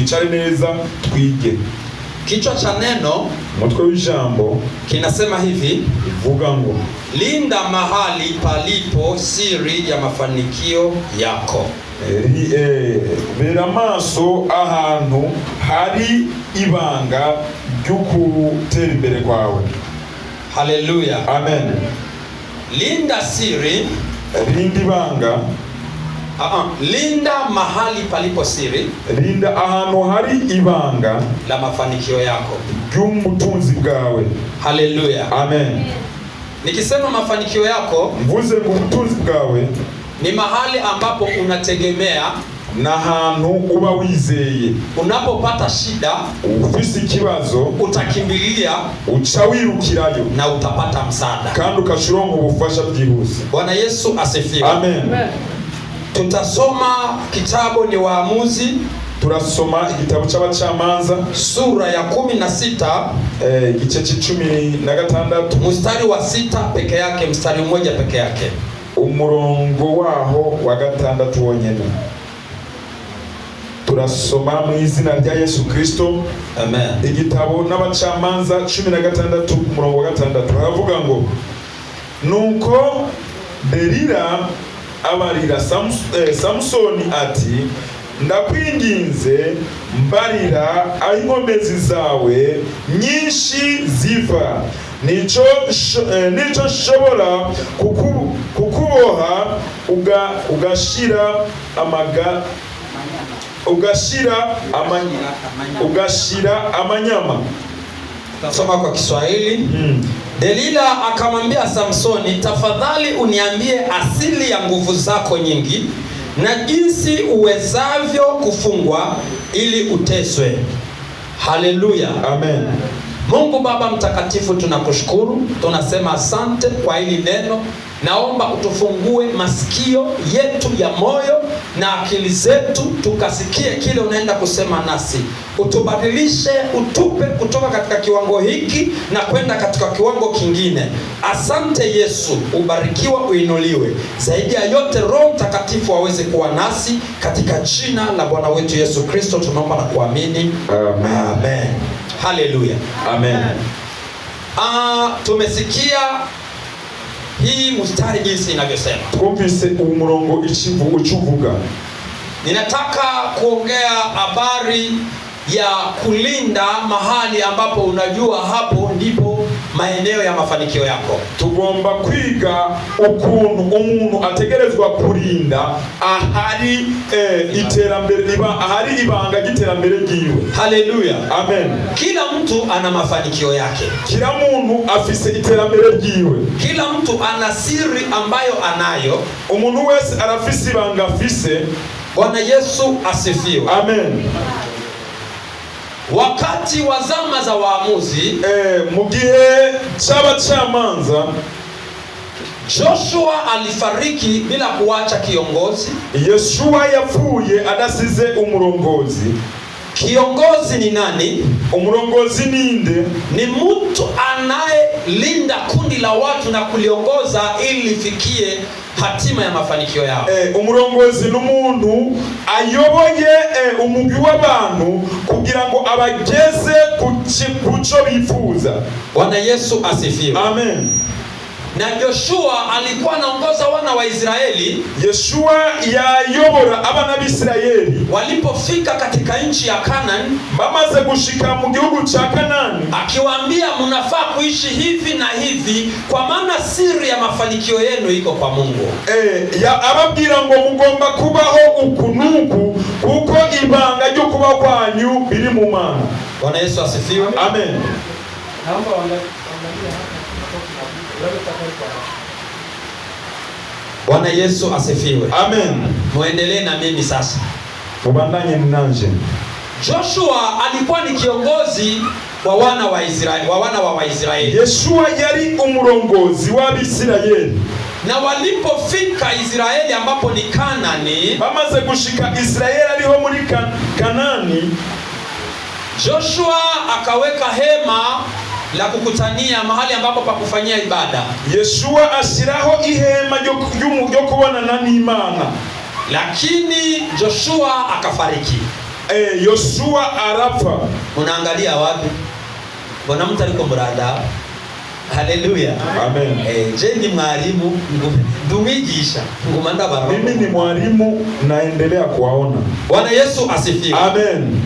twicare neza twige. Kichwa cha neno Umutwe w'ijambo kinasema hivi: ivuga ngo linda mahali palipo siri ya mafanikio yako. Bera amaso ahantu hari ibanga ry'ugutera imbere kwawe. Haleluya, amen. Linda siri, linda ibanga. Linda mahali palipo siri, linda ahantu hari ibanga la mafanikio yako, ry'umutunzi bwawe. Haleluya, amen. Nikisema mafanikio yako, mvuze ngo ubutunzi bwawe ni mahali ambapo unategemea na hantu uba wizeye. Unapopata shida, ufise ikibazo, utakimbilia, uca wirukirayo na utapata msaada, kandi ukashironka ubufasha bwihuse. Bwana Yesu asifiwe. Amen. Tutasoma kitabu ni Waamuzi. Turasoma igitabo cy'abacamanza sura ya 16 igice c'16 mstari wa 6 peke yake, mstari mmoja peke yake, umurongo waho wa 6 wonyene. Turasoma mu izina rya Yesu Kristo. Amen. Igitabo n'abacamanza 16 umurongo wa 6 haravuga ngo, nuko Delila abarira Samsoni ati, ndakwinginze mbarira aho inkomezi zawe nyinshi ziva, nico nshobora kukuboha ugashira amanyama. Tasoma kwa Kiswahili. Delila akamwambia Samsoni, tafadhali uniambie asili ya nguvu zako nyingi na jinsi uwezavyo kufungwa ili uteswe. Haleluya, amen. Mungu Baba mtakatifu, tunakushukuru, tunasema asante kwa hili neno. Naomba utufungue masikio yetu ya moyo na akili zetu, tukasikie kile unaenda kusema nasi. Utubadilishe, utupe kutoka katika kiwango hiki na kwenda katika kiwango kingine. Asante Yesu, ubarikiwa, uinuliwe. Zaidi ya yote, Roho Mtakatifu aweze kuwa nasi, katika jina la Bwana wetu Yesu Kristo tunaomba na kuamini. Amen. Amen. Haleluya. Amen. Tumesikia hii mstari jinsi inavyosema. Twumvise umurongo ukivuga. Ninataka kuongea habari ya kulinda mahali ambapo unajua hapo ndipo maeneo ya mafanikio yako. Tugomba kwiga ukuntu umuntu ategerezwa kurinda ahari iterambere, ahari ibanga giterambere giwe. Haleluya, amen. Kila mtu ana mafanikio yake, kila muntu afise iterambere giwe, kila mtu ana siri ambayo anayo. Umuntu wese arafise ibanga afise. Bwana Yesu asifiwe. Amen. Wakati wa zama za waamuzi, mu gihe cy'abacamanza, Joshua alifariki bila kuacha kiongozi. Yoshua yapfuye adasize umurongozi. Kiongozi ni nani? Umurongozi ninde? Ni mtu anayelinda kundi la watu na kuliongoza ili lifikie hatima ya mafanikio yao. Umurongozi n'umuntu ayoboye umugwi w'abantu kugira ngo abageze kuco bifuza. Bwana Yesu asifiwe. Amen. Na Joshua alikuwa anaongoza wana wa Israeli. Yoshua yayobora abana b'Isirayeli walipofika katika nchi ya Kanani, bamaze gushika mu gihugu cha Kanani, akiwaambia mnafaa kuishi hivi na hivi, kwa maana siri ya mafanikio yenu iko kwa Mungu. Ababwira ngo mugomba kubaho ukunuku kuko ibanga ryo kuba kwanyu biri mu Mana. Bwana Yesu asifiwe. Amen. Naomba angalia Bwana Yesu asifiwe. Amen. Muendelee na mimi sasa. Mubandanye nanje. Joshua alikuwa ni kiongozi wa wana wa Israeli, wa wana wa Waisraeli. Yoshua yari umurongozi w'Abisirayeli. Na walipofika Israeli ambapo ni Kanani, bamaze gushika Israeli aliho muri Kanani, Joshua akaweka hema la kukutania, mahali ambapo pa kufanyia ibada. Yoshua ashiraho ihema ryo kubonana n'Imana. Lakini Joshua akafariki. Yoshua arafa. Unaangalia wapi? Mbona mtu aliko mrada? Haleluya. Amen. Je, ni mwalimu ndumigisha ngumanda baba? Mimi ni mwalimu, naendelea kuwaona. Bwana Yesu asifiwe. Amen.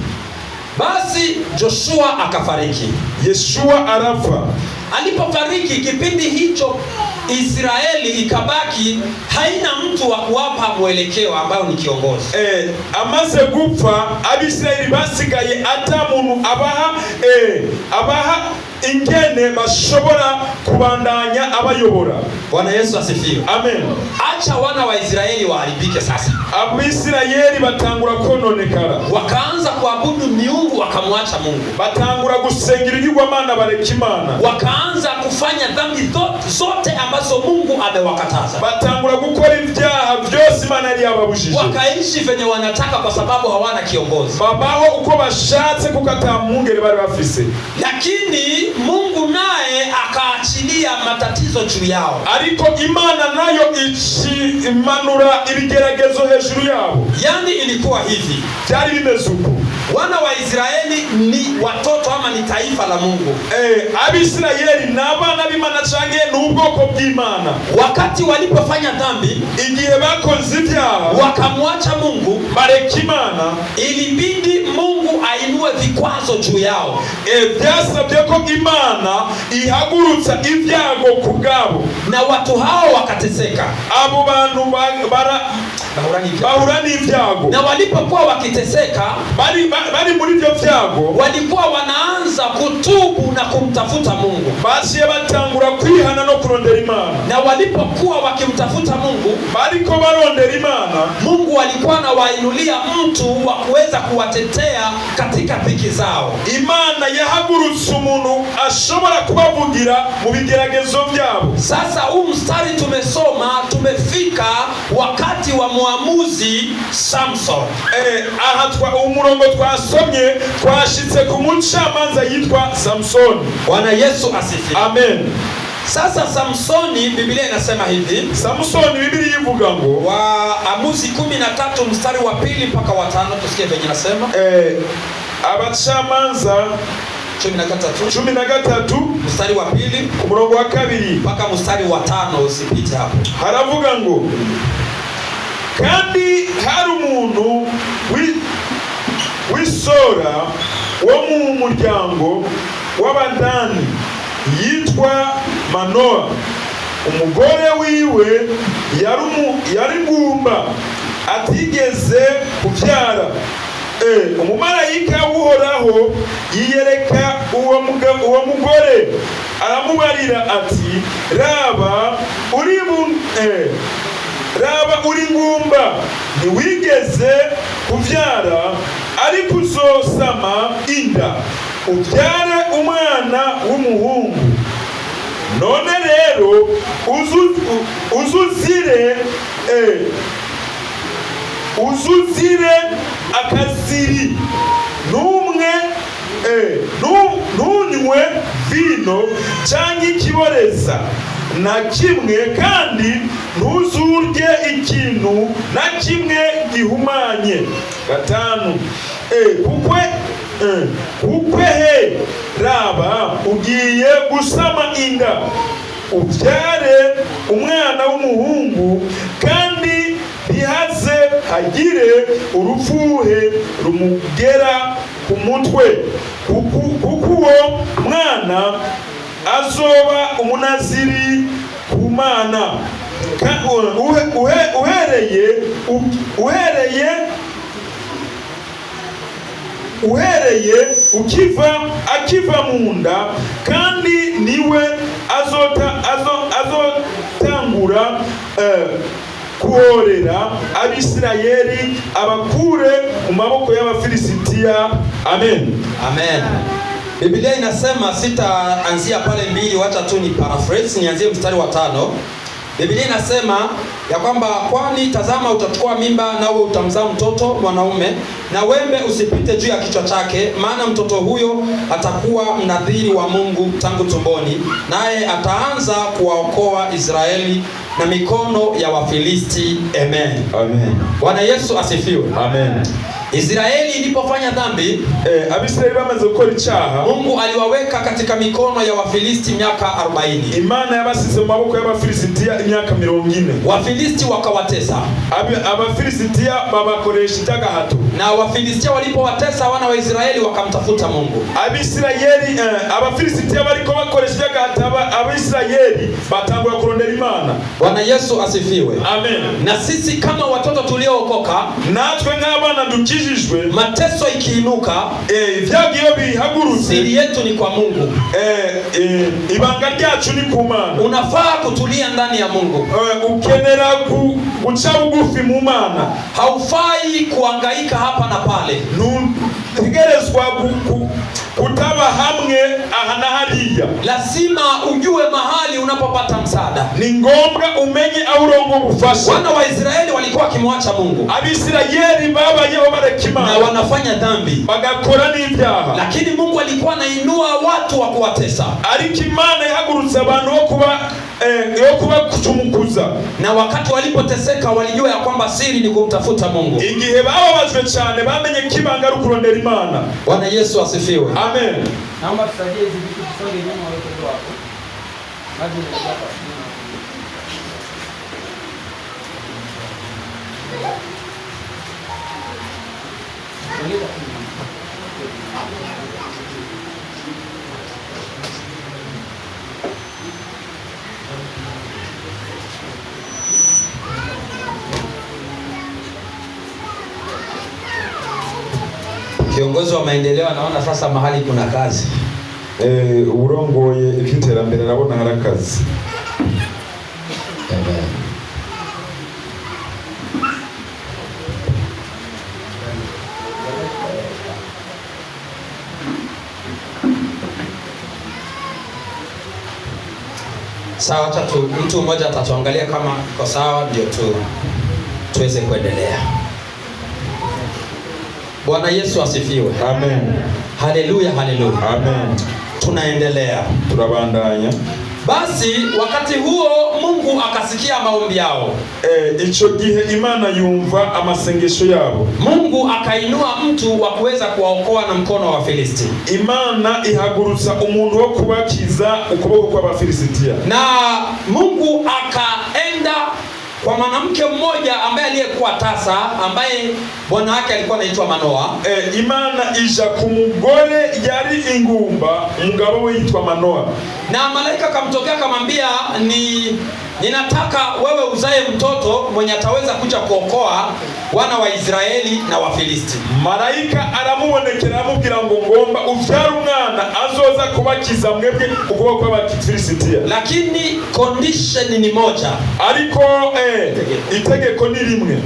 Basi Joshua akafariki. Yeshua arafa. Alipofariki kipindi hicho Israeli ikabaki haina mtu wa kuwapa mwelekeo ambao ni kiongozi. Amaze gupfa Abisirayeli basigaye ata muntu abaha ingene bashobora kubandanya abayobora. Bwana Yesu asifiwe. Amen. Acha wana wa Israeli waharibike sasa. Abisirayeli batangura kononekara. Wakaanza kuabudu miungu wakamwacha Mungu. Batangura gusengera ibigirwamana bareka Imana. Wakaanza kufanya dhambi zote ambazo Mungu amewakataza. Batangura gukora ibyaha byose Imana yari yababujije. Wakaishi venye wanataka kwa sababu hawana kiongozi. Babaho uko bashatse kukata mwungere bari bafise. Lakini Mungu naye akaachilia matatizo juu yao. Ariko Imana nayo imanura ibigeragezo hejuru yao. Yani ilikuwa hivi. Byari bimeze uko. Wana wa Israeli ni watoto ama ni taifa la Mungu. Abisirayeli n'abana b'Imana canke n'ubwoko bw'Imana. Wakati walipofanya dhambi, igihe bakoze ibyaha, wakamwacha Mungu, bareka Imana, ilibidi Mungu ainue vikwazo juu yao. Byasabye ko Imana ihagurutsa ibyago ku bwabo, na watu hao wakateseka. Abo bantu bahura n'ibyago, na walipokuwa wakiteseka, bari muri ibyo byago, walikuwa wanaanza kutubu na kumtafuta Mungu. Basiye batangura kwihana no kurondera Imana. Na walipokuwa wakimtafuta Mungu, bariko barondera Imana, Mungu alikuwa anawainulia mtu wa kuweza kuwatetea katika dhiki zao. Imana yahagurutse umuntu ashobora kubavugira mu bigeragezo byabo. Sasa huu mstari tumesoma, tumefika wakati wa muamuzi Samson. Aha umurongo twasomye twashitse ku mucamanza yitwa Samson. Bwana Yesu asifiwe. Amen. Sasa Samsoni, Biblia inasema hivi. Samsoni Biblia ivuga ngo, Waamuzi 13 mstari wa 2 mpaka wa 5, tusikie venye nasema. Abacamanza 13 mstari wa 2 ku murongo wa 2 mpaka mstari wa 5, usipite hapo. Haravuga ngo, kandi hari umuntu w'isora wo mu muryango w'Abadani yitwa Manoa. Umugore wiwe yari ngumba atigeze kubyara. Umumarayika w'Uhoraho yiyereka uwo mugore, aramubarira ati, raba uri ngumba, ntiwigeze kubyara, ariko uzosama inda ubyare umwana w'umuhungu. None rero uzuzire akaziri, ntunywe vino cyangwa ikiboreza na kimwe, kandi ntuzurye ikintu na kimwe gihumanye. 5 kukwe raba ugiye gusama inda ubyare umwana w'umuhungu, kandi ntihaze hagire urupfuhe rumugera ku mutwe, kuko uwo mwana azoba umunaziri ku Mana. Uhereye akiva mu nda, kandi niwe azotangura kuorera Abisirayeli abakure mu maboko y'Abafilisitiya. Amen. Amen. Biblia inasema, sitaanzia pale 2, wacha tu ni paraphrase, nianzie mstari wa 5. Biblia inasema ya kwamba, kwani tazama utachukua mimba nawe utamzaa mtoto mwanaume, na wembe usipite juu ya kichwa chake, maana mtoto huyo atakuwa mnadhiri wa Mungu tangu tumboni, naye ataanza kuwaokoa Israeli na mikono ya Wafilisti. Amen. Amen. Bwana Yesu asifiwe. Amen. Israeli ilipofanya dhambi, Abisirayeli bamaze gukora icyaha, Mungu aliwaweka katika mikono ya Wafilisti miaka 40. Imana yabasize mu maboko y'Abafilisitiya imyaka 40. Wafilisti wakawatesa. Abafilisitiya babakoresha itagahato. Na Wafilistia walipowatesa wana wa Israeli wakamtafuta Mungu. Abisirayeli Abafilisitiya bariko bakoresha itagahato Abisirayeli batangura kurondera Imana. Bwana Yesu asifiwe. Amen. Na sisi kama watoto tuliookoka, natwe nk'abana dukijijwe, mateso ikiinuka, ibyagiyo bihagurutse, siri yetu ni kwa Mungu. Ibanga ryacu ni ku Mana. Unafaa kutulia ndani ya Mungu. Ukenera guca bugufi mu Mana. Haufai kuhangaika hapa na pale. Ntutegerezwa kutaba hamwe aha na hariya. Lazima ujue mahali unapopata msaada. Ni ngombwa umenye aho urongo ubufasha. Wana wa Israeli walikuwa wakimwacha Mungu. Abisirayeli babayeho bareka Imana, na wanafanya dhambi, bagakora n'ibyaha, lakini Mungu alikuwa anainua watu wa kuwatesa. Ariko Imana ihagurutse abantu yo kuba kucumukuza. Na wakati walipoteseka walijua ya kwamba siri ni kumtafuta Mungu. Igihe bababajwe cyane bamenye kibanga ari kurondera Imana. Bwana Yesu asifiwe. Amen. Naomba tusaidie hizi vitu tusonge nyuma watoto wako. Maji ni hapa. Kiongozi wa maendeleo anaona sasa mahali kuna kazi. Urongoye iby'iterambere arabona hari akazi. Sawa, mtu mmoja atatuangalia kama iko sawa ndio tuweze kuendelea. Bwana Yesu asifiwe. Amen. Haleluya, haleluya. Amen. Tunaendelea. Turabandanya. Basi wakati huo Mungu akasikia maombi yao. Ico gihe Imana yumva amasengesho yabo. Mungu akainua mtu wa kuweza kuwaokoa na mkono wa Filisti. Imana ihagurutsa umuntu wo kubakiza ukuboko kw'Abafilisitiya. Na Mungu akaenda kwa mwanamke mmoja ambaye aliyekuwa tasa, ambaye bwana wake alikuwa anaitwa Manoa. Imana ija ku mugore yari ingumba, umugabo we yitwa Manoa. Na malaika akamtokea akamwambia, ninataka wewe uzae mtoto mwenye ataweza kuja kuokoa wana wa Israeli na Wafilisti. Malaika aramubonekera amubwira ngo ngomba uvyara umwana azoza kubakiza mwebwe ukuboko kw'Abafilisitiya. Lakini condition ni moja. Ariko itegeko ni limwe.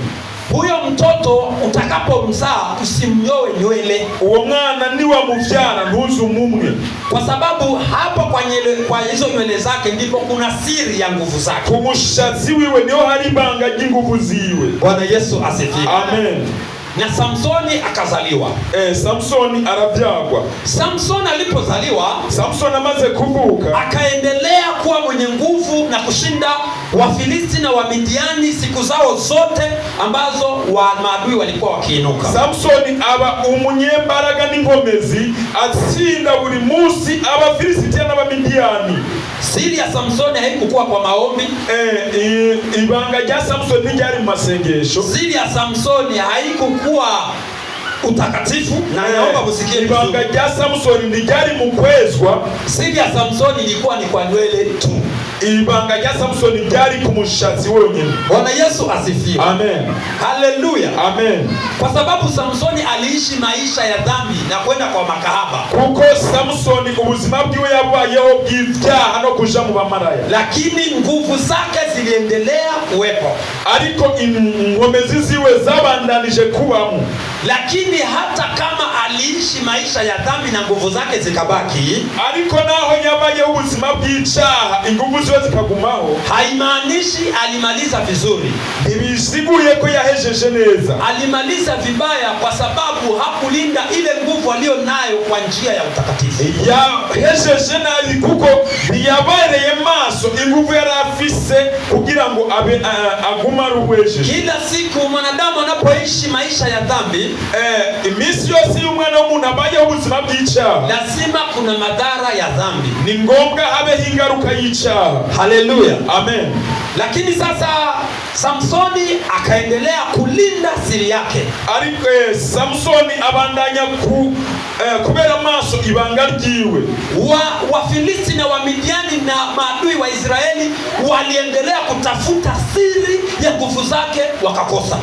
Huyo mtoto utakapomzaa usimnyoe nywele. Uwo mwana ni wa muvyara ntuzumumwe, kwa sababu hapo kwa hizo nywele zake ndipo kuna siri ya nguvu zake. Kumushatsi wiwe niho hari ibanga ry'inguvu ziwe. Bwana Yesu asifiwe. Amen. Na Samsoni akazaliwa. Samsoni arabyagwa. Samsoni alipozaliwa, Samsoni amaze kuvuka, akaendelea kuwa mwenye nguvu na kushinda Wafilisti na Wamidiani siku zao zote ambazo maadui walikuwa wakiinuka. Samsoni aba umunyembaraga n'inkomezi, atsinda buri munsi Abafilisiti n'Abamidiani. Siri ya Samsoni haikukuwa kwa maombi. Ibanga rya Samsoni ryari mu masengesho. Siri ya Samsoni haikukuwa utakatifu, na naomba musikie vizuri. Ibanga rya Samsoni ryari mu kwezwa. Siri ya Samsoni ilikuwa ni kwa nywele tu. Ibanga rya Samsoni ryari ku mushatsi wenyine. Bwana Yesu asifiwe. Amen. Haleluya. Amen. Kwa sababu Samsoni aliishi maisha ya dhambi na kwenda kwa makahaba. Kuko Samsoni ubuzima bwiwe yabayeho bw'ivyaha no kuja mu bamaraya, lakini nguvu zake ziliendelea kuwepo. Ariko inkomezi ziwe zabandanije kubamu. Lakini hata kama aliishi maisha ya dhambi na nguvu zake zikabaki, ariko naho yabayeho ubuzima bw'icyaha ingufu ziwe zikagumaho, haimaanishi alimaliza vizuri. ntibisiguye ko yahejeje neza. Alimaliza vibaya kwa sababu hakulinda ile nguvu aliyo nayo kwa njia ya utakatifu. Yahejeje nabi kuko ntiyabereye maso ingufu yari afise kugira ngo abe aguma ruwejeje. Kila siku mwanadamu anapoishi maisha ya dhambi, iminsi yose y'umwana w'umuntu abayeho ubuzima bw'icyaha, lazima kuna madhara ya dhambi. ni ngombwa habeho ingaruka y'icyaha. Haleluya, amen. Lakini sasa Samsoni akaendelea kulinda siri yake. Ariko Samsoni abandanya kubera maso ibanga ryiwe. Wafilisti na Wamidiani na maadui wa Israeli waliendelea kutafuta siri ya nguvu zake, wakakosa.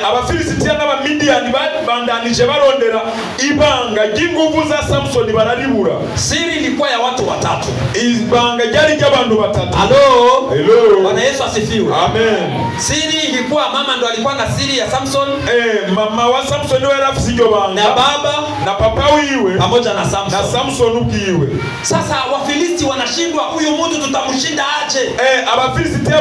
Abafilisti n'Abamidiani bandanije barondera ibanga ry'inguvu za Samsoni bararibura. Siri ilikuwa ya watu watatu. Ibanga ryari ry'abantu batatu. Hello. Bwana Yesu asifiwe. Amen. Siri ilikuwa mama ndo alikuwa na siri ya Samson. Mama wa Samson ndio era afise iryo banga. Na baba na papa wiwe pamoja na Samson. Na Samson ubwiwe. Sasa Wafilisti wanashindwa, huyu mtu tutamshinda aje? Abafilisti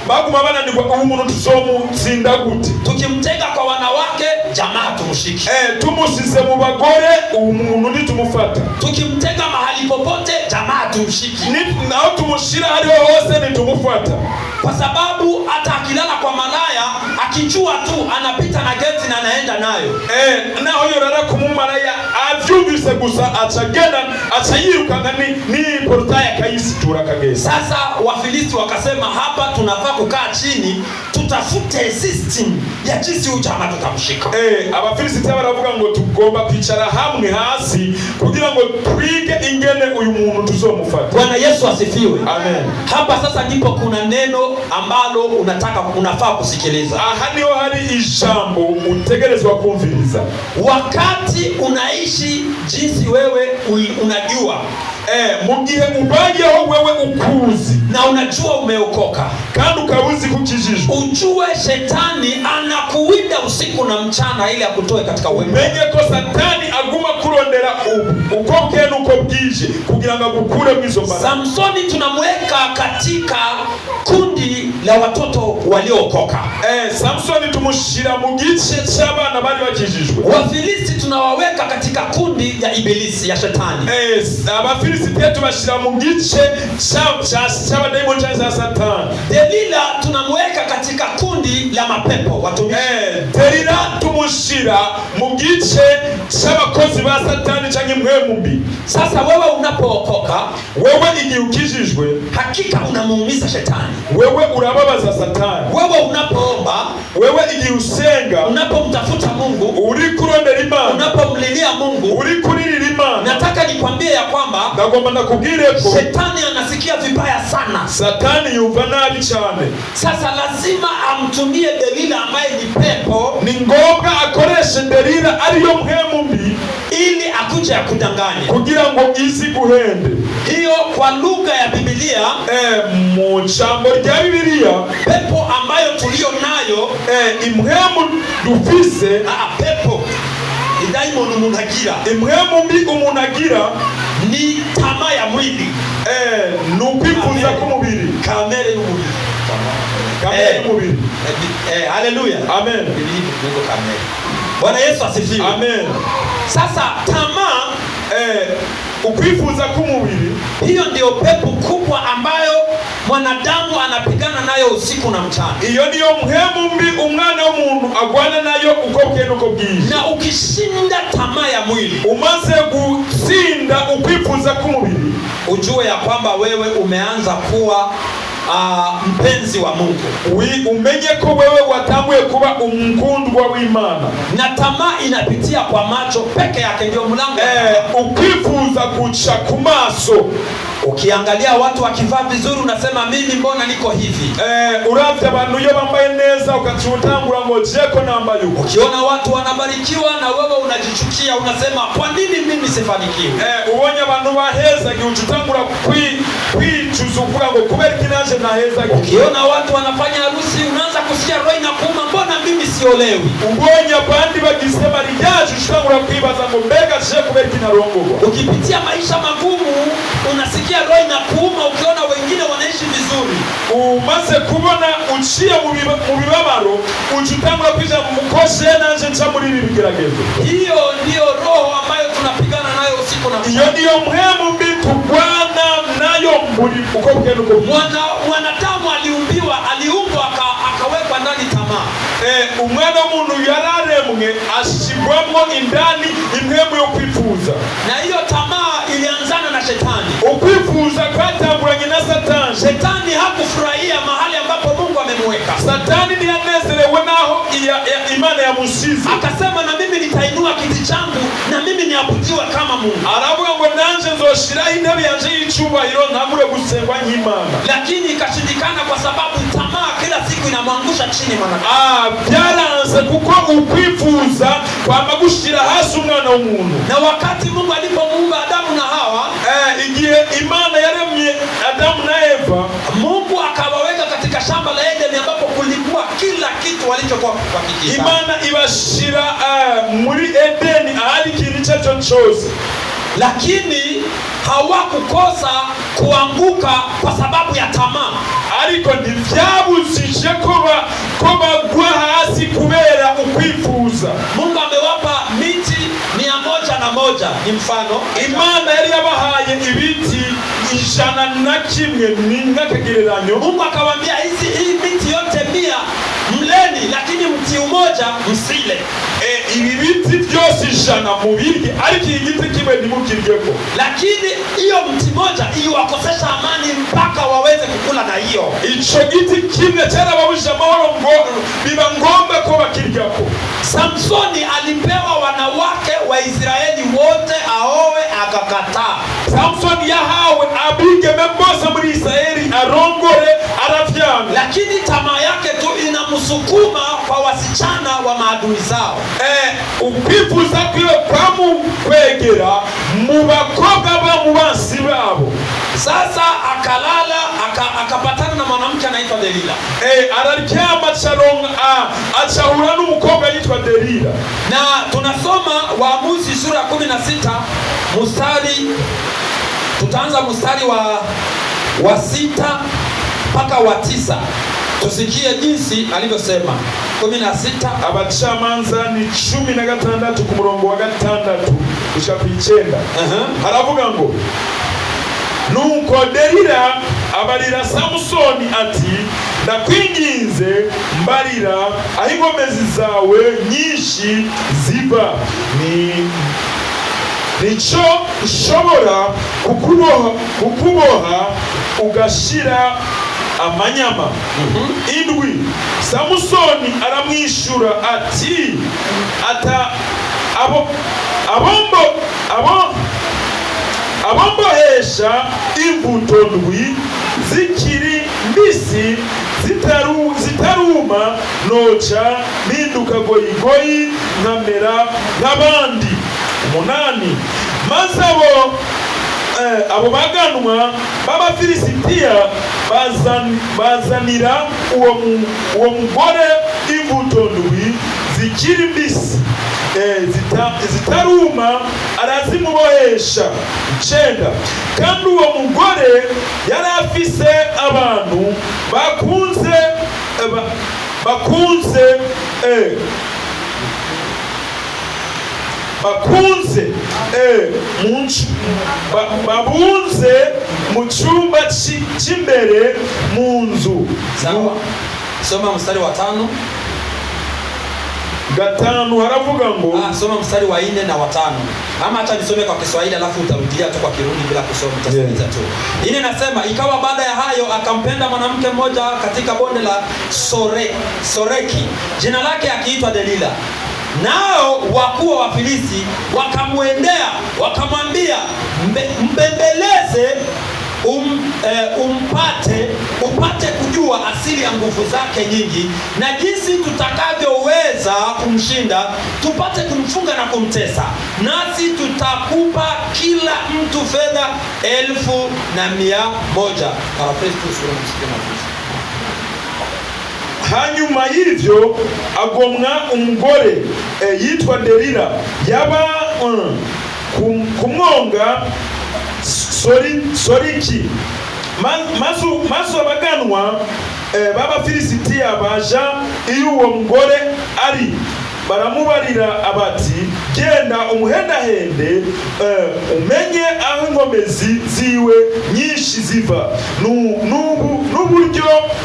baguma bananirwa ubu muntu tuzomutsinda gute? Tukimtega kwa wanawake, jamaa tumshiki. Tumusize mu bagore, ubu muntu nitumufata. Tukimtega mahali popote, jamaa tumshiki. Nao tumushira hariho hose nitumufata. Kwa sababu hata akilala kwa malaya, akijua tu anapita na geti na anaenda nayo. Naho yorara kumumaraya avyumvise gusa acagenda acayirukanga ni portaye akayisitura kageza. Sasa Wafilisti wakasema hapa tunafaa kukaa chini tutafute system ya jinsi huyu jamaa tutamshika. Abafilisti baravuga ngo tugomba kwicara hamwe hasi kugira ngo twige ingene uyu muntu tuzomufata. Bwana Yesu asifiwe. Amen. Hapa sasa ndipo kuna neno ambalo unafaa kusikiliza. Aha niho hari ijambo utegerezwa kumviriza. Wakati unaishi jinsi wewe unajua, mugihe ubayeho wewe ukuzi na unajua umeokoka kandi ukabuzi kukijijwe, ujue shetani anakuwinda usiku na mchana ili akutoe katika wema. Menye ko satani aguma kurondera uko bwene uko bwije kugira ngo agukure mwizo mbara. Samsoni tunamweka katika kundi la watoto waliookoka. Samsoni tumushira mu gice cy'abana bari bakijijwe. Wafilisti tunawaweka katika kundi ya ibilisi, ya shetani. Abafilisti pia tubashira mu gice cy'abadayimoni cha Satani. Delila tunamweka katika kundi la mapepo, watumishi. Delila tumushira mu gice cy'abakozi ba Satani cyangwa impwemu mbi. Sasa wewe unapookoka, wewe igihe ukijijwe, hakika unamuumiza shetani. Wewe urababaza Satani. Wewe unapoomba, wewe igihe usenga, unapomtafuta Mungu, uri kurondera Imana, unapomlilia Mungu, uri kuririra Imana. Nataka nikwambie ya kwamba ndagomba nakubwire ko shetani anasikia vibaya sana. Satani yumva nabi cyane. Sasa lazima amtumie Delila ambaye ni pepo. Ni ngombwa akoreshe Delila ariyo mpwemu mbi ili akuje akudanganye kugira ngo izi guhende. Hiyo kwa lugha ya Biblia, mu jambo rya Biblia, pepo ambayo tulio nayo, impwemu dufise, pepo idaimoni umuntu impwemu mbi umuntu agira ni tamaa ya mwili, nukwifuza k'umubiri, kamere y'umubiri. Kamere y'umubiri. Haleluya. Amen. Bwana Yesu asifiwe. Amen. Sasa tamaa, ukwifuza k'umubiri, hiyo ndio pepo kubwa ambayo mwanadamu anapigana nayo usiku na mchana. Iyo niyo mpwemu mbi umwana w'umuntu agwana nayo uko bwene uko bwije. Na ukishinda tamaa ya mwili, umaze gutsinda ukwifuza k'umubiri, ujue ya kwamba wewe umeanza kuwa mpenzi wa Mungu. Umenye ko wewe watanguye kuba umkundwa w'Imana. Na tamaa inapitia kwa macho peke yake, ndio mlango. Ukwifuza kucha kumaso. Ukiangalia watu wakivaa vizuri unasema mimi mbona niko hivi? Uravye abantu iyo bambaye neza ukacutangura ngo jeko nambaye uko. Ukiona watu wanabarikiwa na wewe unajichukia, unasema kwa nini mimi sifanikiwe? Ubonye abantu baheza giucutangura kwicuza uvuga ngo kubera kinaje naheza. Ukiona watu wanafanya harusi unaanza kusikia roho inakuuma, mbona mimi siolewi? Ubonye abandi bagisema rijaje ushaka atarongorwa. Ukipitia maisha magumu, unasikia roho inakuuma ukiona wengine wanaishi vizuri. Umaze kubona uciye mu bibabaro, ucutangura kwija mukoshe nanje nca muri ibi bigeragezo. Hiyo ndiyo roho ambayo tunapigana nayo usiku na mchana. Iyo ndiyo mpemu mbi tugwana nayo muri uko bwenu uko. Mwanadamu aliumbwa akawekwa ndani tamaa. Umwana w'umuntu yararemwe ashigwamo indani impemu yo kwifuza. Na hiyo tamaa ilianzana na shetani. Ukwifuza kwatanguranye na Satani. Shetani hakufurahia mahali ambapo Mungu amemweka. Satani ndiyanezerewe naho Imana yamushize. Akasema na mimi nitainua kiti changu na mimi niabudiwe kama Mungu. Aravuga ngo nanje nzoshiraho intebe yanje y'icubahiro ntabure gusengwa nk'Imana. Lakini ikashindikana kwa sababu tamaa kila siku inamwangusha chini mwanadamu. Byaranze kuko ukwifuza kwama gushira hasi umwana w'umuntu. Na wakati Mungu alipomuumba Adamu na Hawa, igihe Imana yaremye Adamu na Eva, Mungu akawaweka katika shamba la Edeni ambapo kulikuwa kila kitu walichokuwa wakikihitaji. Imana ibashira muri Edeni ahari ikintu cyacho cyose. Lakini hawakukosa kuanguka kwa sababu ya tamaa. Ariko ntivyabuzije ko bagwa hasi kubera ukwifuza. Mungu amewapa miti 101 ni mfano. Imana yari yabahaye ibiti 101 ni nk'akagereranyo. Mungu akawaambia hii miti yote 100 mleni, lakini mti mmoja msile. Ibi biti byose 100 mubirye, ariko igiti kimwe ntimukiryeko. Lakini hiyo mti mmoja iwakosesha amani mpaka waweze kukula na hiyo. Ico giti kimwe cyarababujije amahoro ngo biba ngomba ko bakiryako. Samsoni alipewa wanawake wa Israeli wote aowe, akakataa. Samsoni yahawe abigeme bose muri Israeli arongore, aravyanga. Lakini tamaa yake tu inamsukuma kwa wasichana wa maadui zao. Ukwifuza kwiwe kwamukwegera mu bakobwa ba mu basi babo. Sasa akalala akapatana na mwanamke anaitwa Delila. Araryama achahura n'umukobwa yitwa Delila. Na tunasoma Waamuzi sura 16 tutaanza mstari wa 6 mpaka wa 9. Tusikie jinsi alivyosema. 16 Abacamanza ni 16 ku murongo wa 6 gushika ku 9. Haravuga ngo nuko Delila abarira Samsoni ati ndakwinginze mbarira aho ingomezi zawe nyinshi ziva, nico ushobora kukuboha ugashira amanyama. Indwi. Samsoni aramwishura ati abombohesha imbuto ndwi zikiri mbisi zitaruma noca mpinduka goyigoyi nkamera nk'abandi. 8. Maze abo baganwa b'Abafilisitiya bazanira uwo mugore imbuto ndwi zikiri mbisi zitaruma, arazimubohesha. 9. Kandi uwo mugore yari afise abantu babunze mu cyumba cy'imbere mu nzu. Sawa. Soma mstari wa 5. 5 haravuga ngo soma mstari wa 4 na wa 5. Ama acha nisome kwa Kiswahili alafu utarudia tu kwa Kirundi bila kusoma, utasikiliza tu. Hili nasema ikawa baada ya hayo akampenda mwanamke mmoja katika bonde la Soreki, jina lake akiitwa Delila. Nao wakuu wa Filisti wakamwendea wakamwambia, mbembeleze upate kujua asili ya nguvu zake nyingi na jinsi tutakavyoweza kumshinda, tupate kumfunga na kumtesa, nasi tutakupa kila mtu fedha 1,100. Hanyuma y'ivyo agomwa umugore yitwa Delila yaba kumwonga soriki mazu abaganwa b'Abafilisitiya baja iyo uwo mugore ari baramubarira abati genda umuhendahende umenye aho inkomezi ziwe nyinshi ziva n'uburyo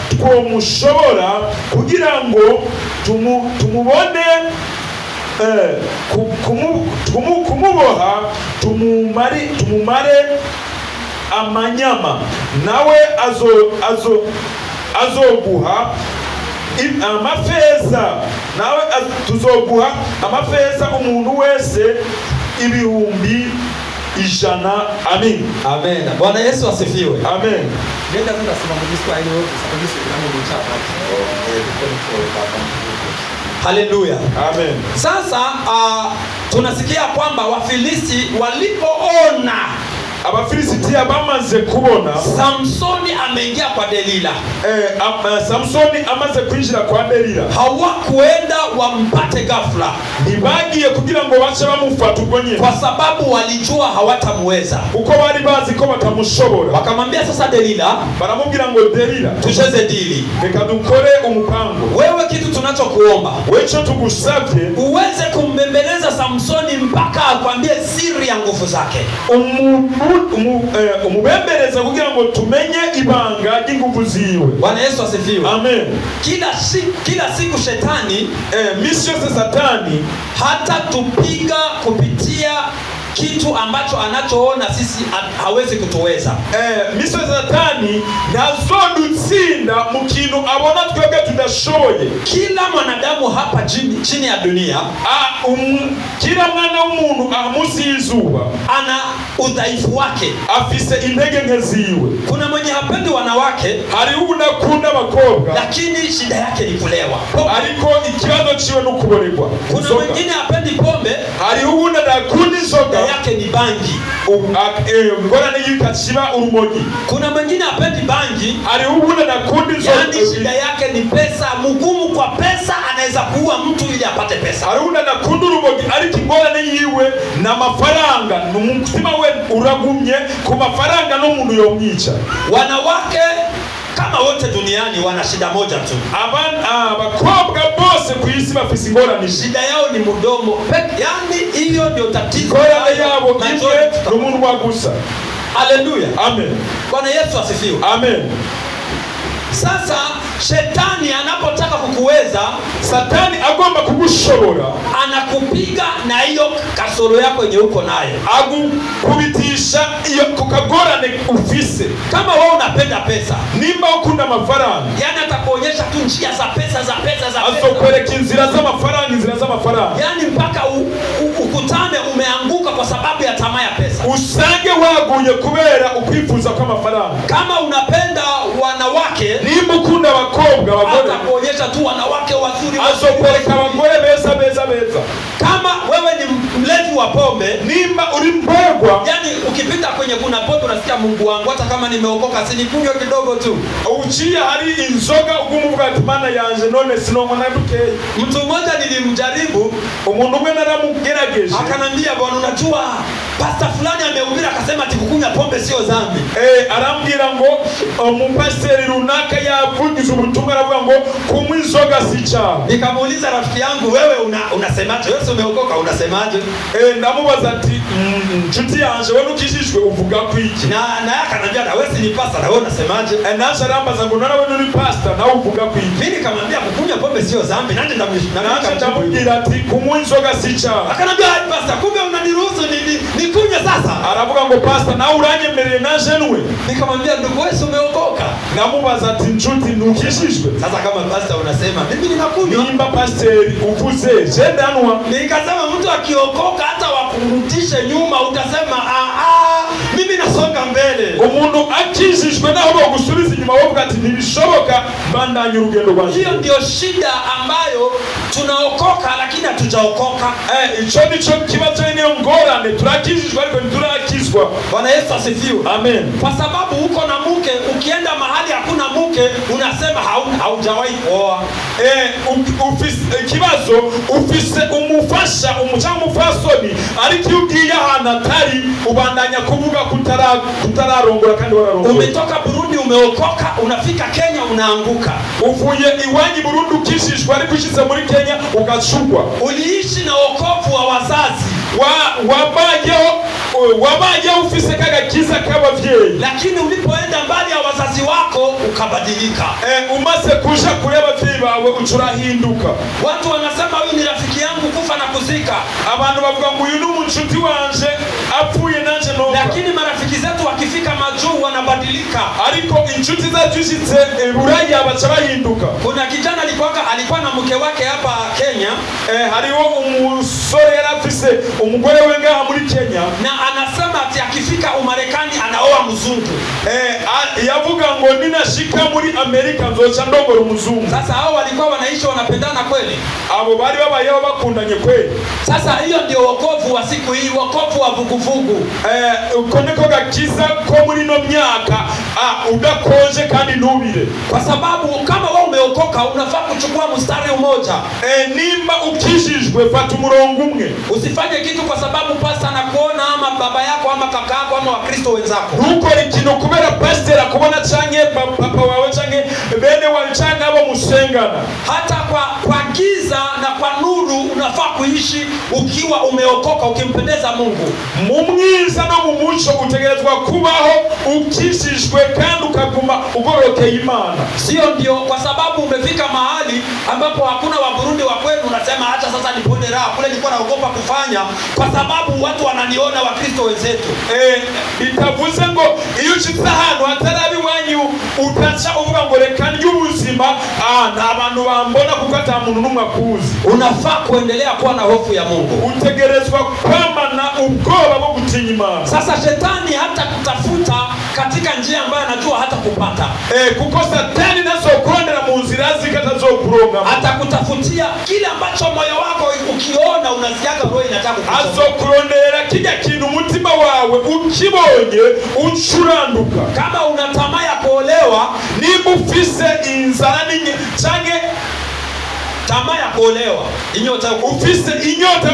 twomushobora kugira ngo tumubone kumuboha tumumare amanyama nawe azoguha amafeza nawe tuzoguha amafeza umuntu wese 100,000. Amen. Amen. Bwana Yesu asifiwe. Amen. Nenda sasa sema Kiswahili wewe usababishe kama ni chapa. Haleluya. Amen. Sasa tunasikia kwamba Wafilisti walipoona Abafilisitiya bamaze kubona Samsoni ameingia kwa Delila, Samsoni amaze kwinjira kwa Delila, hawakuenda wampate ghafla, ntibagiye kugira ngo bace bamufata ubwo nyine, kwa sababu walijua hawatamuweza, uko bari bazi ko batamushobora. Wakamwambia sasa Delila, baramubwira ngo Delila, tucheze dili, reka dukore umupango. Wewe kitu tunachokuomba, wecho tugusavye uweze kumbembeleza Samsoni mpaka akwambie siri ya nguvu zake. Umubembereza kugira ngo tumenye ibanga ry'inguvu ziwe. Bwana Yesu asifiwe. Amen. Kila siku shetani misi yose satani hata tupiga kupitia kitu ambacho anachoona sisi hawezi kutuweza. Misi yose satani nazodutsinda mu kintu abona twebwe tudashoboye. Kila mwanadamu hapa chini ya dunia, kila mwana w'umuntu munsi y'izuba ana udhaifu wake, afise intege nke ziwe. Kuna mwenye hapendi wanawake, hari unakunda abakobwa, lakini shida yake ni kulewa, ariko ikibazo ciwe no kuboregwa. Kuna mwingine hapendi pombe, hari unakunda inzoga, yake ni bangi, ngorane y'ikaciba urumogi. Kuna mwingine hapendi bangi, hari unakunda inzoga, yani shida yake ni pesa, mgumu kwa pesa, anaweza kuua mtu ili apate pesa. Hari unakunda urumogi, ariko ingorane yiwe na mafaranga, n'umutima we uragumye ku mafaranga n'umuntu yomwica. Wanawake kama wote duniani wana shida moja tu. Abakobwa bose ku isi bafise ingorane, shida yao ni mudomo. Yani hiyo ndio tatizo. Ingorane yabo imwe n'umuntu wagusa. Haleluya. Amen. Bwana Yesu asifiwe. Amen. Sasa shetani anapotaka kukuweza, satani agomba kugushobora, anakupiga na hiyo kasoro yako yenye uko nayo, agukubitisha iyo kukagorane ufise. Kama wewe unapenda pesa, nimba ukunda mafaranga, yani atakuonyesha tu njia za pesa. Azokwereka inzira z'amafaranga, yani mpaka ukutane umeanguka kwa sababu ya tamaa ya pesa, usange waguye kubera ukwifuza kwa mafaranga. Kama unapenda wanawake, nimba ukunda abakobwa abagore, atakuonyesha tu wanawake wazuri, azokwereka abagore beza. Kama wewe ni mlevi wa pombe, nimba uri mpegwa, yani ukipita kwenye kuna pombe unasikia Mungu wangu, hata kama nimeokoka sinikunywe kidogo tu. Uciye hari inzoga ugumuvuga ati mana yanje none sinongo nabukeye. Mtu mmoja nilimjaribu, umuntu umwe naramugerageje, akanambia bwana, unajua pastor fulani amehubiri akasema ati kukunywa pombe sio dhambi. Arambwira ngo umupasiteri runaka yavugize ubutumwa aravuga ngo kunywa inzoga si cyaha. Nikamuuliza rafiki yangu, wewe unasemaje? Wewe umeokoka unasemaje? Ndamubaza ati nshuti yanje wewe ukijijwe uvuga ku iki? Na akanambia na wewe si ni pastor, na wewe unasemaje? Naje arambaza ngo nawe ni pastor na uvuga ku iki? Mimi nikamwambia kukunywa pombe sio dhambi, nanje ndamubwira ati kunywa inzoga si cyaha. Akanambia pastor, kumbe unaniruhusu nikunywe sasa? Aravuga ngo pastor nawe uranyemereye naje nwe. Nikamwambia ndugu, wewe umeokoka? Namubaza ati nshuti ntukijijwe? Sasa kama pastor unasema mimi ninakunywa, nimba pasiteri uvuze je ndanwa. Nikasema mtu akiokoka hata wakurudishe nyuma utasema mimi nasonga mbele. Umuntu akijijwe naho bagusubiza inyuma wovuga ati ntibishoboka mbandanye urugendo rwanje. Hiyo ndio shida ambayo tunaokoka lakini hatujaokoka. Ico nico kibazo niyo ngorane, turakijijwe ariko ntiturakizwa. Bwana Yesu asifiwe. Amen. Kwa sababu uko na mke, ukienda mahali hakuna mke unasema haujawahi kuoa. Ufise kibazo, ufise umufasha umufasoni ariko iyo ugiye ahantu atari ubandanya kuvuga kutararongora kandi wararongora. Umetoka Burundi umeokoka, unafika Kenya unaanguka. Uvuye iwanyi Burundi ukishishwa ariko ushize muri Kenya ugashugwa. Uliishi na wokovu wa wazazi, wabayeho ufise kagakiza k'abavyeyi, lakini ulipoenda mbali ya wazazi wako ukabadilika. Umaze kuja kuri abavyeyi bawe ucurahinduka. Watu wanasema huyu ni rafiki yangu kufa na kuzika. Abantu bavuga ngo uyu ni umunshuti wanje apfuye nanje nopfa. Lakini marafiki zetu wakifika majuu wanabadilika. Ariko inshuti zacu zishitse Buraya baca bahinduka. Kuna kijana alikuwa na mke wake hapa Kenya, hariho umusore yarafise umugore we ngaha muri Kenya, na anasema ati akifika Umarekani anaoa mzungu. Yavuga ngo ninashika muri Amerika nzoca ndongora umuzungu. Sasa hao walikuwa wanaishi wanapendana kweli? Abo bari babayeho bakundanye kweli. Sasa hiyo ndio wokovu wa siku hii, wokovu wa vuguvugu. Uko niko gakiza ko muri no myaka udakoje kandi nubire. Kwa sababu kama wewe umeokoka unafaa kuchukua mstari mmoja. Nimba ukishijwe fata umurongo umwe. Usifanye kitu kwa sababu pastor anakuona ama baba yako ama kaka yako ama Wakristo wenzako. Ntukore ikintu kubera pastor akubona canke papa wawe canke bene wawe canke abo musengana. Hata kwa giza na kwa nuru unafaa kuishi ukiwa umeokoka, ukimpendeza Mungu. Mu mwiza no mu muco utegerezwa kubaho ukishijwe kandi ukaguma ugorokeye Imana. Sio ndio kwa sababu umefika mahali ambapo hakuna Waburundi wa kwenu unasema acha sasa niponde raha kule nilikuwa naogopa kufanya kwa sababu watu wananiona Wakristo wenzetu. Bitavuze ngo iyo ushitse ahantu hatarabi wanyu utaca uvuga ngo reka ry'ubuzima n'abantu bambona kuko ata muntu numwe akuzi. Unafaa kuendelea kuwa na hofu ya Mungu. Utegerezwa kwamana ubwoba bwo gutinya Imana. Sasa shetani hata kutafuta katika njia ambayo anajua hata kupata. Kuko Satani nazokurondera mu nzira zikatazokuronga. Atakutafutia kile ambacho moyo wako ukiona unasiaga roho inataka kukutoka. Azokurondera kija kintu umutima wawe ukibonye ucuranduka. Kama una tamaa ya kuolewa, niba ufise inzara canke tamaa ya kuolewa, ufise inyota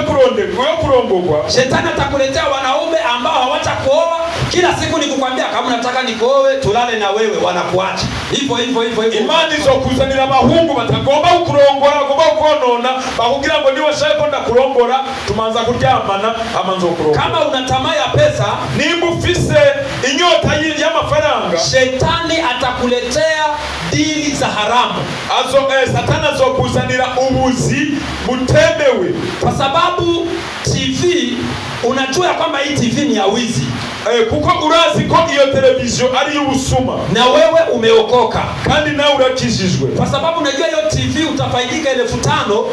kurongorwa, shetani atakuletea wanaume ambao hawatakuoa. Kila siku nikukwambia kama nataka nikuoe tulale na wewe, wanakuacha hivyo. Imani zokuzanira abahungu batagomba kurongora, bagomba konona, bahugira ngo niwe shaye konda kurongora tumanza kuryamana amanzo kurongora. Kama una tamaa ya pesa, nimba ufise inyota y'amafaranga, shetani atakuletea dili za haramu. Satani azokuzanira ubuzi butemewe, kwa sababu TV unajua kwamba hii TV ni ya wizi. Kuko urazi ko iyo television ari y'ubusuma, na wewe umeokoka kandi nawe urakijijwe. Kwa sababu unajua hiyo TV utafaidika 5,000.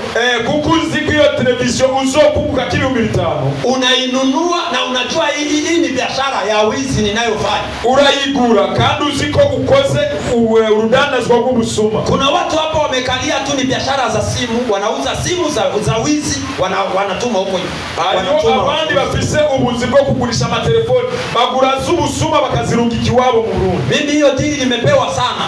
Kuko uzi ko iyo television uzokunguka 5,000. Unainunua na unajua hii ni biashara ya wizi ninayofanya. Urayigura kandi uzi ko ukoze urudandazwa rw'ubusuma. Kuna watu hapa wamekalia tu ni biashara za simu, wanauza simu za wizi, wanatuma huko. Abandi bafise ubuzi bwo kugurisha amatelefoni, bagura z'ubusuma bakazirungika iwabo mu Burundi. Mimi hiyo dili nimepewa sana.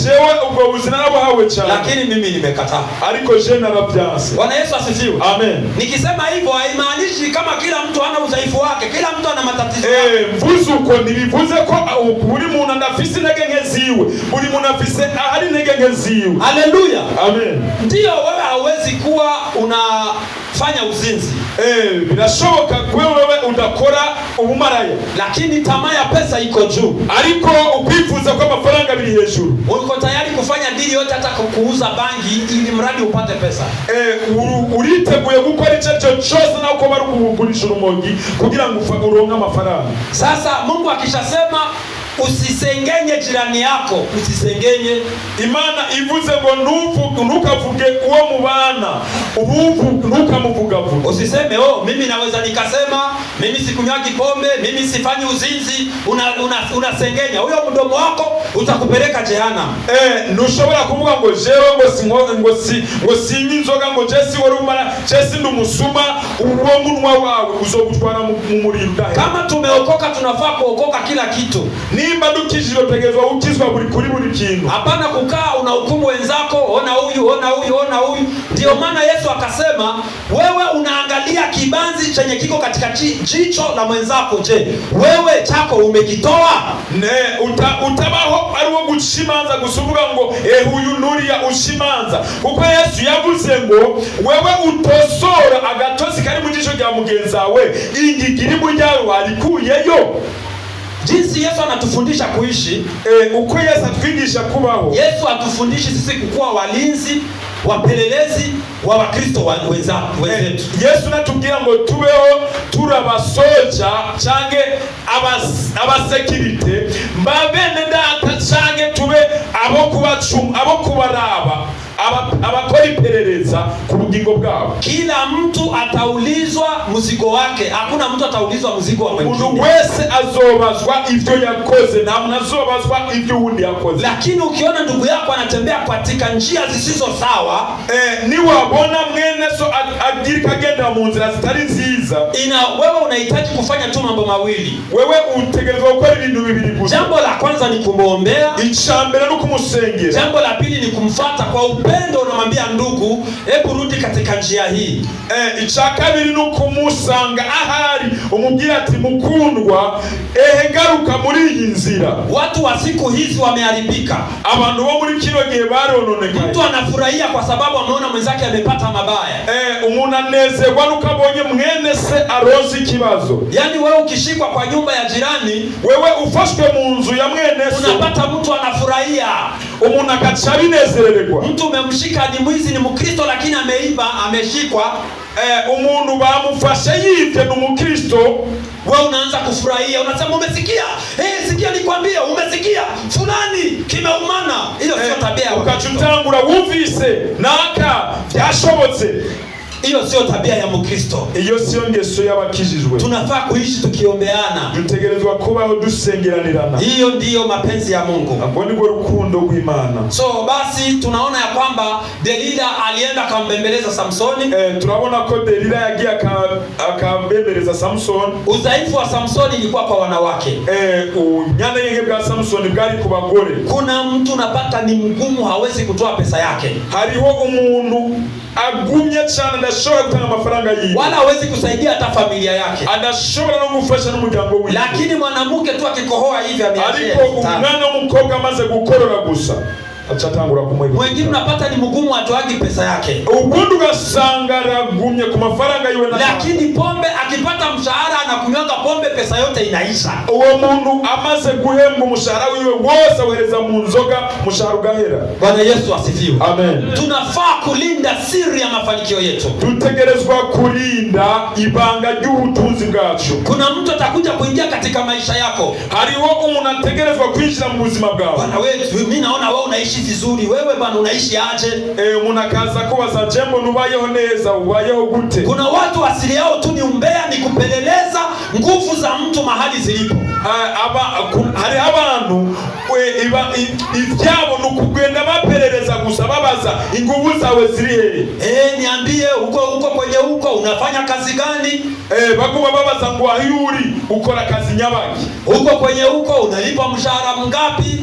Jewe ubwo buzina narabuhawe cyane, lakini mimi nimekataa. Ariko je narabyanse. Bwana Yesu asifiwe. Amen. Nikisema hivyo haimaanishi kama kila mtu ana udhaifu wake, kila mtu ana matatizo yake. Mvuze uko ntibivuze ko buri muntu ndafise intege nke ziwe, buri muntu afise ahari intege nke ziwe. Haleluya. Amen. Ndio wewe hauwezi kuwa unafanya uzinzi. Birashoboka wewe udakora ubumaraya, lakini tamaa ya pesa iko juu. Ariko ukwifuza kwa amafaranga biri hejuru. Uko tayari kufanya dili yote hata kuuza bangi ili mradi upate pesa. Uriteguye gukora icyo cyose na uko bari kugurisha urumogi kugira ngo uronke amafaranga. Sasa Mungu akishasema usisengenye jirani yako, usisengenye. Imana ivuze ngo ntukavuge uwo mubana, ntukamuvuga. Usiseme mimi naweza nikasema mimi sikunywagi pombe, mimi sifanyi uzinzi, unasengenya. Huyo mdomo wako utakupeleka jehanamu. Ntushobora kuvuga ngo jewe ngo sinyi inzoga, ngo jesi warumara, jesi ndumusuma, uwo munwa wawe uzogutwara mu muriro. Kama tumeokoka tunafaa kuokoka kila kitu. nimba dukijijwe tegezwa ukizwa kuri buri kintu. Hapana kukaa unahukumu wenzako, ona huyu, ona huyu, ona huyu. Ndio maana Yesu akasema, wewe unaangalia kibanzi chenye kiko katika jicho la mwenzako, je, wewe chako umekitoa? Utabaho ari wo gucimanza gusuvuga ngo huyu nuriya ushimanza, kuko Yesu yavuze ngo wewe utosora agatosi kari mu jisho rya mugenza we, ingigiri mu ryawe warikuyeyo. Jinsi Yesu anatufundisha kuishi, uko Yesu atwigisha kubaho. Yesu atufundishi sisi kukuwa walinzi, wapelelezi wa Wakristo wenzetu. Yesu natubwira ngo tubeho turabasoja cange abasekirite mbabene data cange tube abo kubaraba abakora iperereza ku bugingo bwabo. Kila mtu ataulizwa mzigo wake, hakuna mtu ataulizwa mzigo wa mwingine. Umuntu wese azobazwa ivyo yakoze, na mnazobazwa ivyo undi yakoze. Lakini ukiona ndugu yako anatembea katika njia zisizo sawa, ni wabona mwene so agirika agenda mu nzira zitari nziza, wewe unahitaji kufanya tu mambo mawili. Wewe utegerezwa gukora ibintu bibiri gusa. Jambo la kwanza ni kumwombea, icambere no kumusengera. Jambo la pili ni kumfuata kwa upendo, unamwambia ndugu, hebu rudi katika njia hii. Icakabiri no kumusanga ahari, umubwira ati mukundwa, garuka muri iyi nzira. Watu wa siku hizi wameharibika. Abantu bo muri kino gihe barononekaye. Mtu anafurahia kwa sababu ameona mwenzake amepata mabaya. Umuntu anezerwa nuko abonye mwene se aronse ikibazo. Yani wewe ukishikwa kwa nyumba ya jirani, wewe ufashwe mu nzu ya mwene se, unapata mtu anafurahia, umuntu akaca binezererwa. Mtu umemshika ni mwizi, ni Mkristo lakini ameiba, ameshikwa, umuntu bamufashe yivye ni Mkristo, wewe unaanza kufurahia, unasema umesikia? Sikia nikwambia, umesikia? Fulani kimeumana. Hiyo sio tabia ya Mkristo. Ukachutangura wumvise naka byashobotse. Hiyo sio tabia ya Mkristo. Iyo sio ngeso y'abakijijwe. Tunafaa kuishi tukiombeana. Dutegerezwa kubaho dusengeranirana. Hiyo ndiyo mapenzi ya Mungu. Abo ni rukundo rw'Imana. So basi tunaona ya kwamba Delila alienda akambembeleza Samsoni. Tunabona ko Delila yagiye akambembeleza Samsoni. Udhaifu wa Samsoni ilikuwa kwa wanawake. Unyana yenge bwa Samsoni bwari ku bagore. Kuna mtu unapata ni mgumu, hawezi kutoa pesa yake. Hariho umuntu agumye cyane adashobora gutanga amafaranga yiwe, wala hawezi kusaidia hata familia yake, adashobora no gufasha n'umuryango wiwe. Lakini mwanamke tu akikohoa hivi ameachia. Ariko umwana w'umukobwa amaze gukorora gusa acatangura kumwiba. Mwingine unapata ni mgumu, atoagi pesa yake, ubundi ugasanga aragumye ku mafaranga yiwe, lakini pombe akipata mshahara anakunywanga pombe, pesa yote inaisha. Uwo muntu amaze guhembwa umushahara wiwe wose awereza mu nzoga, umushahara ugahera. Bwana Yesu asifiwe. Amen. Tunafaa kulinda siri ya mafanikio yetu. Tutegerezwa kulinda ibanga ry'ubutunzi bwacu. Kuna mtu atakuja kuingia katika maisha yako, hariho umuntu ategerezwa kwinjira mu buzima bwawe. Bwana wewe, mimi naona wewe unaishi vizuri, wewe bwana unaishi aje? Umuntu akaza kubaza jembo nubayeho neza, ubayeho gute? Kuna watu asili yao tu ni umbea, ni kupeleleza nguvu za mtu mahali zilipo. Hari abantu ivyabo nukugenda baperereza gusa babaza inguvu zawe ziri he. Niambie uko kwenye huko unafanya kazi gani? Baguma babaza ngo ahuri ukora kazi nyabaki. Uko kwenye huko unalipa mshahara mngapi?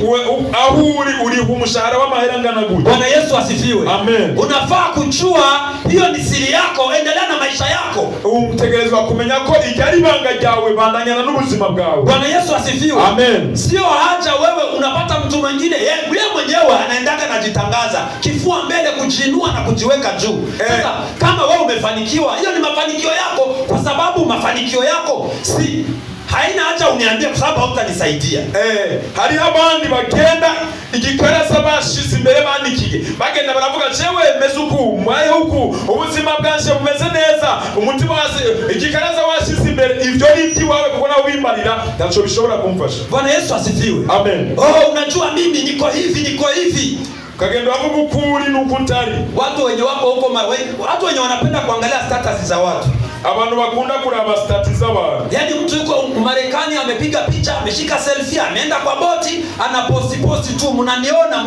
Ahuri uri umushahara wa mahera ngana gute? Bwana Yesu asifiwe. Amen. Unafaa kuchua, hiyo ni siri yako, endelea na maisha yako. Utegerezwa kumenya ko iryari banga ryawe bandanyana n'ubuzima bwawe. Bwana Yesu asifiwe. Amen. Sio haja wewe unapata mtu mwingine yeye mwenyewe anaendaga najitangaza kifua mbele, kujinua na kujiweka juu. Sasa kama wewe umefanikiwa, hiyo ni mafanikio yako, kwa sababu mafanikio yako si haina haja uniambie kwa sababu hutanisaidia. Hari abandi bagenda igikarasa bashize imbere bandikiye, bagenda baravuga cewe meze uku mwaye uku ubuzima bwanje bumeze neza, umutima wase igikarasa washize imbere, ivyo ni iwawe kuko nawe wimarira ndacho bishobora kumfasha. Bwana Yesu asifiwe. Amen. Unajua mimi niko hivi kagendo bavuga ukuri n'ukutari. Watu wenye wako huko watu wenye wanapenda kuangalia status za watu, abantu bakunda kuraba stati z'abantu. Yaani mtu yuko Marekani amepiga picha, ameshika selfie, ameenda kwa boti, anaposti tu, mnaniona.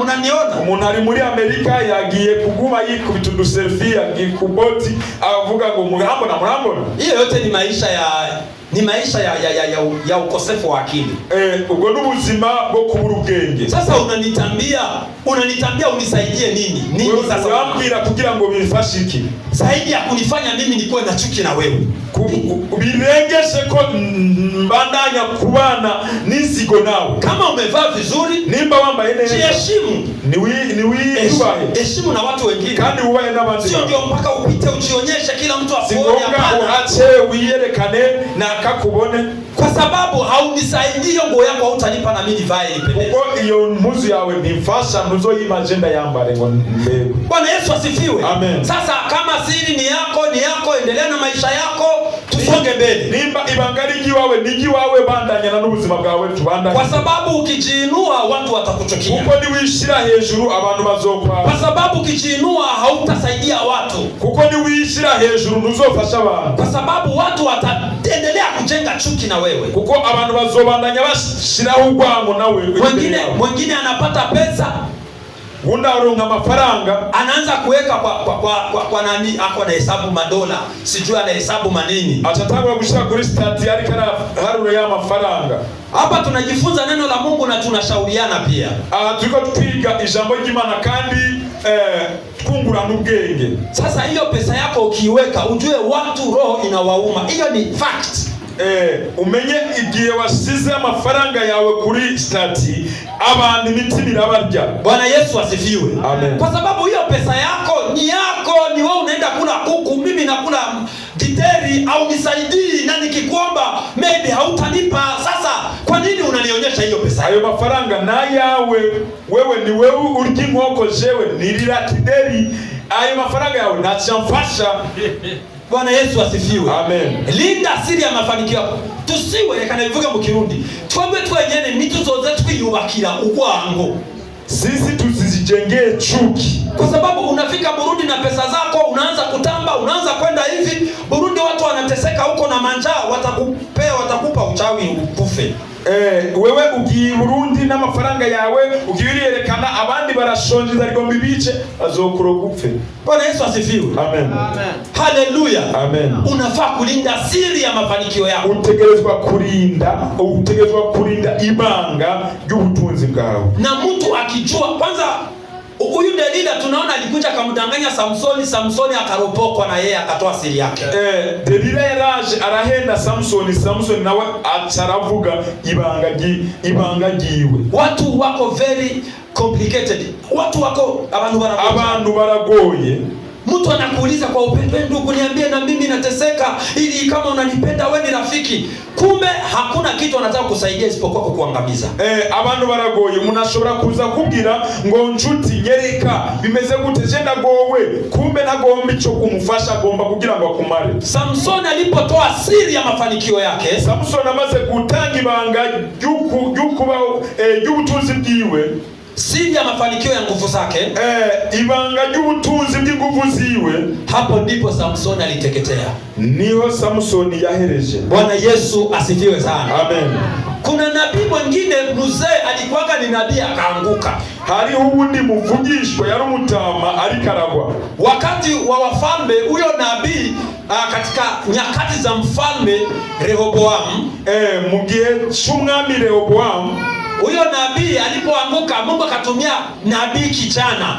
Umuntu ari muri Amerika yagiye kuguma yikubita udu selfie yagiye ku boti avuga ngo murambona. Hiyo yote ni maisha ya ukosefu wa akili. Ubwo n'ubuzima bwo kubura ubwenge. Sasa unanitambia unisaidie nini? Nini sasa? Urambwira kugira ngo bifashe iki? Zaidi ya kunifanya mimi nikuwe na chuki na wewe. Birengeshe ko mbandanya kubana n'inzigo nawe. Kama umevaa vizuri, nimba wambaye neza, heshimu. Niwibahe. Heshimu na watu wengine. Kandi ubahe n'abandi. Sio ndio mpaka upite ujionyeshe kila mtu akuone. Hapana. Uache wiyerekane na akakubone. Kwa sababu haunisaidii hiyo nguo yako, hautanipa na mimi vae nipendeze. Uko iyo mpuzu yawe ntifasha ntuzoyima agenda yambare ngo mbebe. Bwana Yesu asifiwe. Amen. Sasa kama siri ni yako, endelea na maisha yako, tusonge mbele. Nimba ibanga nigiwawe bandanya n'ubuzima bwawe tubandanye. Kwa sababu ukijiinua watu watakuchukia. Kuko niwishira hejuru abantu bazokwa. Kwa sababu ukijiinua hautasaidia watu. Kuko niwishira hejuru ntuzofasha abantu. Kwa sababu watu wataendelea kujenga chuki na wewe. Kuko abantu bazobandanya bashiraho urwango nawe. Mwingine anapata pesa, unaronka amafaranga, anaanza kuweka kwa nani, ako na hesabu madola, sijui ana hesabu manini, atataka kushika kuri stati ariko haruro ya mafaranga. Hapa tunajifunza neno la Mungu na tunashauriana pia. Tuko twiga ijambo ry'Imana kandi twungurana ubwenge. Sasa hiyo pesa yako ukiweka, ujue watu roho inawauma. Hiyo ni fact. Umenye igihe wasize amafaranga yawe kuri stati, abantu imitima irabarya. Bwana Yesu asifiwe. Amen. Kwa sababu hiyo pesa yako, ni wewe unaenda kula kuku, mimi nakula giteri au nisaidii, na nikikuomba maybe hautanipa. Sasa kwa nini unanionyesha hiyo pesa? Hayo mafaranga na yawe, wewe ni wewe urya inkoko, jewe nirira kideri. Ayo mafaranga yawe ntacamfasha. Bwana Yesu asifiwe. Amen. Linda siri ya mafanikio yako. Tusiwe reka bivuga mu Kirundi. Twebwe twenyene nituzoze twiyubakira urwango. Sisi tusijengee chuki. Kwa sababu unafika Burundi na pesa zako, unaanza kutamba, unaanza kwenda hivi. Burundi watu wanateseka huko na manjaa, watakupa uchawi ukufe. Wewe ugiye Burundi n'amafaranga yawe ugiyerekana abandi barashonje ariko mbibice azokuroga upfe. Bwana Yesu asifiwe. Amen. Amen. Haleluya. Amen. Unafaa kulinda siri ya mafanikio yako. Utegerezwa kurinda ibanga ry'ubutunzi bwawe. Na mtu akijua kwanza, huyu Delila tunaona alikuja akamdanganya Samsoni akaropokwa na yeye akatoa siri yake. Delila yaraje arahenda Samsoni nawe ataravuga ibanga giwe. Watu wako very complicated. Abantu baragoye. Mtu anakuuliza kwa upendo, ndugu niambie na mimi nateseka, ili kama unanipenda wewe ni rafiki. Kumbe hakuna kitu anataka kusaidia isipokuwa kukuangamiza. Abantu baragoye. Munashobora kuza kubwira ngo nshuti nyereka bimeze gute jenda gowe, kumbe nagomba ico kumufasha, gomba kugira ngo akumare. Samson alipotoa siri ya mafanikio yake, Samson amaze gutanga ibanga y'ubutunzi bwiwe, siri ya mafanikio ya nguvu zake, ibanga ry'ubutunzi bw'inguvu ziwe, hapo ndipo Samson aliteketea. Niho Samson yahereje. Bwana Yesu asifiwe sana. Amen. Kuna nabii mwingine mzee alikuwa ni nabii akaanguka. Hari ubundi muvugishwa yari umutama ariko aragwa. Wakati wa wafalme huyo nabii katika nyakati za mfalme Rehoboam, mu gihe cy'umwami Rehoboam, huyo nabii alipoanguka, Mungu akatumia nabii kijana.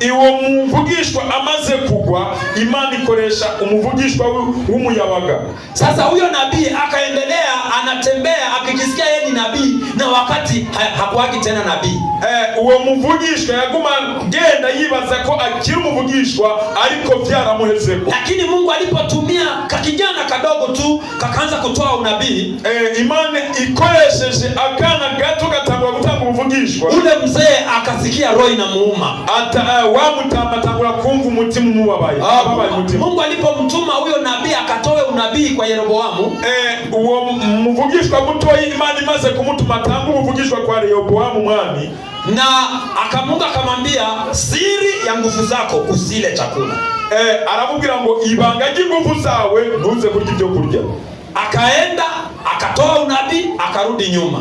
Iwo muvugishwa amaze kugwa, Imana ikoresha umuvugishwa w'umuyabaga. Sasa huyo nabii akaendelea anatembea akijisikia yeye ni nabii, na wakati hakuwagi tena nabii. Uwo muvugishwa yaguma genda yibaza ko akiri umuvugishwa, ariko vyaramuhezeko. Lakini Mungu alipotumia kakijana kadogo tu kakaanza kutoa unabii, Imana ikoresheje akana gato gatangwa gutanga umuvugishwa, ule mzee akasikia roho inamuuma. Wamutambura kumva umutima umubabaye. Mungu alipomtuma huyo nabii akatoe unabii kwa Yeroboamu, uwo muvugishwa mutoyi Imana imaze kumutuma tanga umuvugishwa kwa Rehoboamu mwami, na Mungu akamwambia siri ya nguvu zako usile chakula. aramubwira ngo ibanga ry'ingufu zawe ntuze kurya ibyo kurya. Akaenda akatoa unabii akarudi nyuma.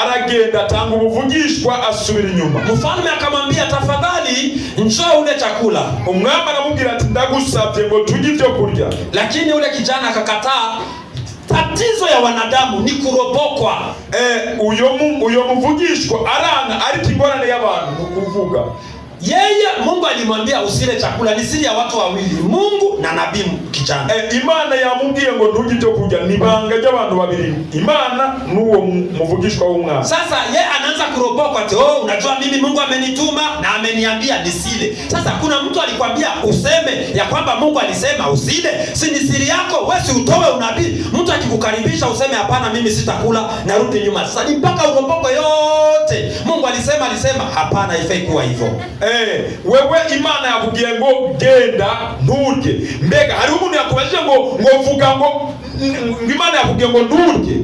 Aragenda atanga ubuvugishwa asubira inyuma. Mfalme akamwambia tafadhali njoo ule chakula. Umwami aramubwira ati ndagusabye ngo tujye ibyo kurya. Lakini ule kijana akakataa. Tatizo ya wanadamu ni kuropokwa. Uyo muvugishwa aranga ariko ingorane y'abantu kuvuga. Yeye Mungu alimwambia usile chakula, ni siri ya watu wawili, Mungu na nabii kijana. Imana yamubwiye ngo ntujye ibyo kurya, nibanga ry'abantu babiri, Imana n'uwo muvugishwa w'umwana. Sasa yeye anaanza kuropokwa ati unajua mimi Mungu amenituma na ameniambia nisile. Sasa kuna mtu alikwambia useme ya kwamba Mungu alisema usile, si ni siri yako, wewe si utoe unabii. Mtu akikukaribisha useme hapana mimi sitakula, narudi nyuma. Sasa ni mpaka uropoko yote. Mungu alisema hapana, haifai kuwa hivyo. Wewe Imana yakubwiye ngo genda nturye. Mbega hari umuntu yakubajije ngo vuga ngo Imana yakubwiye ngo nturye.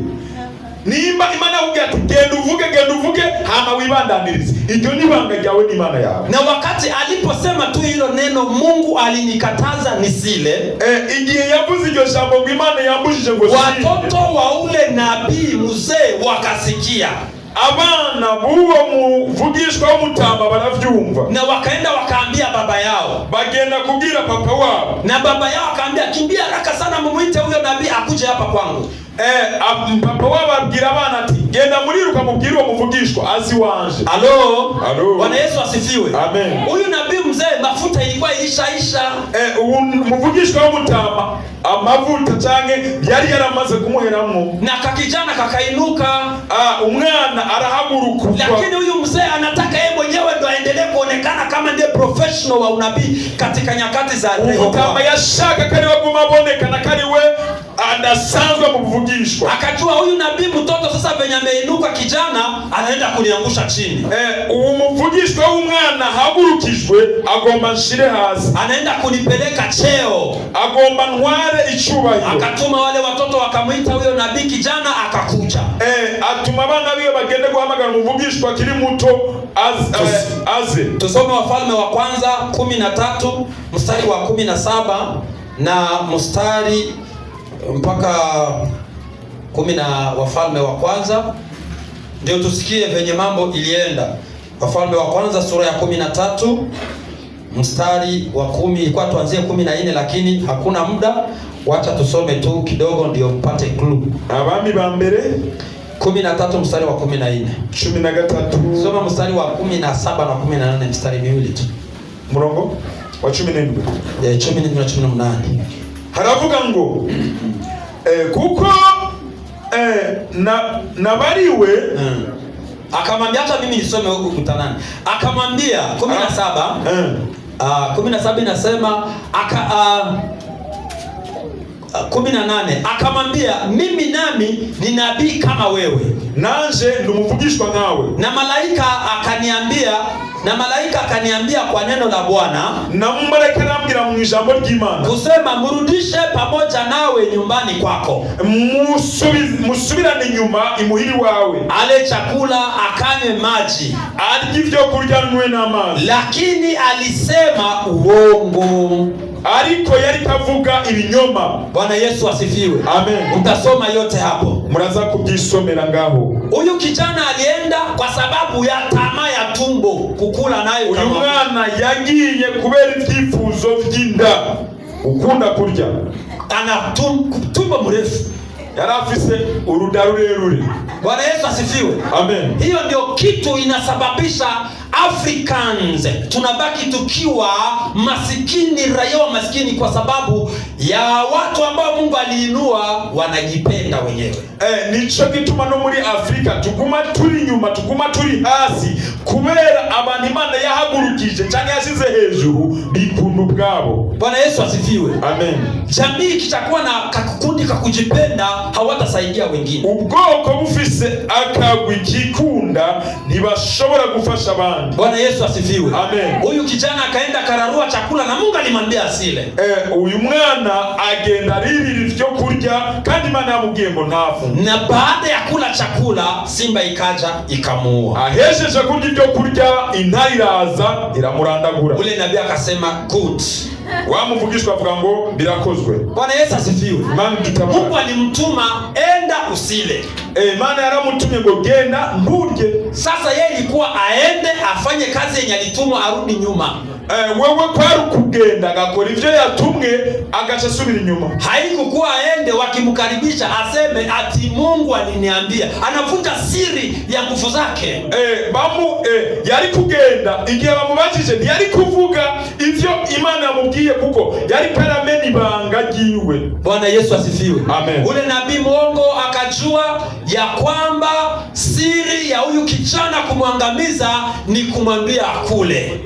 Nimba Imana yakubwiye ati genda uvuge hama wibandanirize. Iryo nibanga ryawe n'Imana yawe. Na wakati aliposema tu hilo neno Mungu alinikataza nisile. Igihe yavuze iryo jambo ngo Imana yambujije ngo sile. Watoto wa ule nabii mzee wakasikia. Abana buwo muvugishwa w'umutamba baravyumva. Na wakaenda wakaambia baba yao. Bagenda kubwira papa wao. Na baba yao akaambia kimbia haraka sana mumuite huyo nabii akuje hapa kwangu. Papa wao abwira abana ati genda muriruka mubwire uwo muvugishwa azi wanje. Alo. Bwana Yesu asifiwe. Amen. Huyu nabii mzee mafuta ilikuwa ilishaisha. Muvugishwa w'umutamba amavuta canke yari yaramaze kumuheramwo. Na kakijana kakainuka. Umwana arahaguruka. Lakini huyu mzee anataka yeye mwenyewe ndo aendelee kuonekana kama ndiye professional wa unabii katika nyakati za leo. Umutamba yashaka kari we gumabonekana kari we adasanzwe mu buvugishwa. Akajua huyu nabii mtoto sasa venye ameinuka kijana anaenda kuniangusha chini. Umuvugishwa w'umwana hagurukijwe agomba nshire hasi. Anaenda kunipeleka cheo. Agomba ntware icubahiro. Akatuma wale watoto wakamuita huyo nabii kijana akakuja. Atuma abana biwe bagende guhamagara umuvugishwa kiri muto aze. Tusome Wafalme wa kwanza 13 mstari wa 17 na mstari mpaka 10 na Wafalme wa kwanza ndio tusikie venye mambo ilienda. Wafalme wa kwanza sura ya 13 mstari wa 10, ilikuwa tuanzie 14 lakini hakuna muda, wacha tusome tu kidogo ndio mpate clue. Abami ba mbere 13 mstari wa 14. 13. Soma mstari wa 17 na 18 mstari miwili tu. Murongo wa 17. 17 na 18. Haravuga ngo kuko nabariwe akamwambia hata mimi nisome huko kutanani. Akamwambia 17 17 inasema 18 akamwambia mimi nami ni nabii kama wewe, nanje ndumuvugishwa nawe. Na malaika akaniambia kwa neno la Bwana, na malaika anambira mu ijambo ry'Imana kusema murudishe pamoja nawe nyumbani kwako, musubirane nyuma imuhiri wawe, ale chakula akanywe maji, arye ivyo kurya nywe n'amazi. Lakini alisema uongo, ariko yari kavuga ibinyoma. Bwana Yesu asifiwe. Amen. Utasoma yote hapo, muraza kubyisomera ngaho. Huyu kijana alienda kwa sababu ya tamaa ya tumbo, kukula naye. Uyu mwana yagiye kubera ivyifuzo vy'inda, ukunda kurya. Ana tumbo mrefu, yarafise uruda rurerure. Bwana Yesu asifiwe. Amen. Hiyo ndio kitu inasababisha Africans tunabaki tukiwa masikini, raia wa masikini, kwa sababu ya watu ambao Mungu aliinua wanajipenda wenyewe. Nico gituma no muri Afrika tuguma turi nyuma, tuguma turi hasi kubera abantu Imana yahagurukije cyane yasize hejuru bikunda ubwabo. Bwana Yesu asifiwe. Amen. Jamii kitakuwa na kakundi kakujipenda, hawatasaidia wengine. Ubwoko bufise akagwi kikunda ntibashobora gufasha abandi. Bwana Yesu asifiwe. Amen. Huyu kijana akaenda kararua chakula na Mungu alimwambia asile. Uyu mwana agenda ririra ivyo kurya kandi Imana yamubwiye ngo ntafunge. Na baada ya kula chakula simba ikaja ikamuua. Ahesheje kurya ibyo kurya intare iraza iramurandagura. Ule nabii akasema good. Wamuvugishwa avuga ngo birakozwe. Bwana Yesu asifiwe. Mungu alimtuma enda usile. Imana yaramutumye ngo genda nturye. Sasa yeye ilikuwa aende afanye kazi yenye alitumwa arudi nyuma. Wewe kwari kugenda agakora ivyo yatumwe agaca asubira inyuma. Haikukuwa aende wakimkaribisha aseme ati Mungu aliniambia. Anavuta siri ya nguvu zake. Yari kugenda igihe bamubajije ntiyari kuvuga ivyo Imana yamubwiye kuko yari karamena ibanga ryiwe. Bwana Yesu asifiwe. Amen. Ule nabii mwongo akajua ya kwamba siri ya huyu kijana kumwangamiza ni kumwambia akule.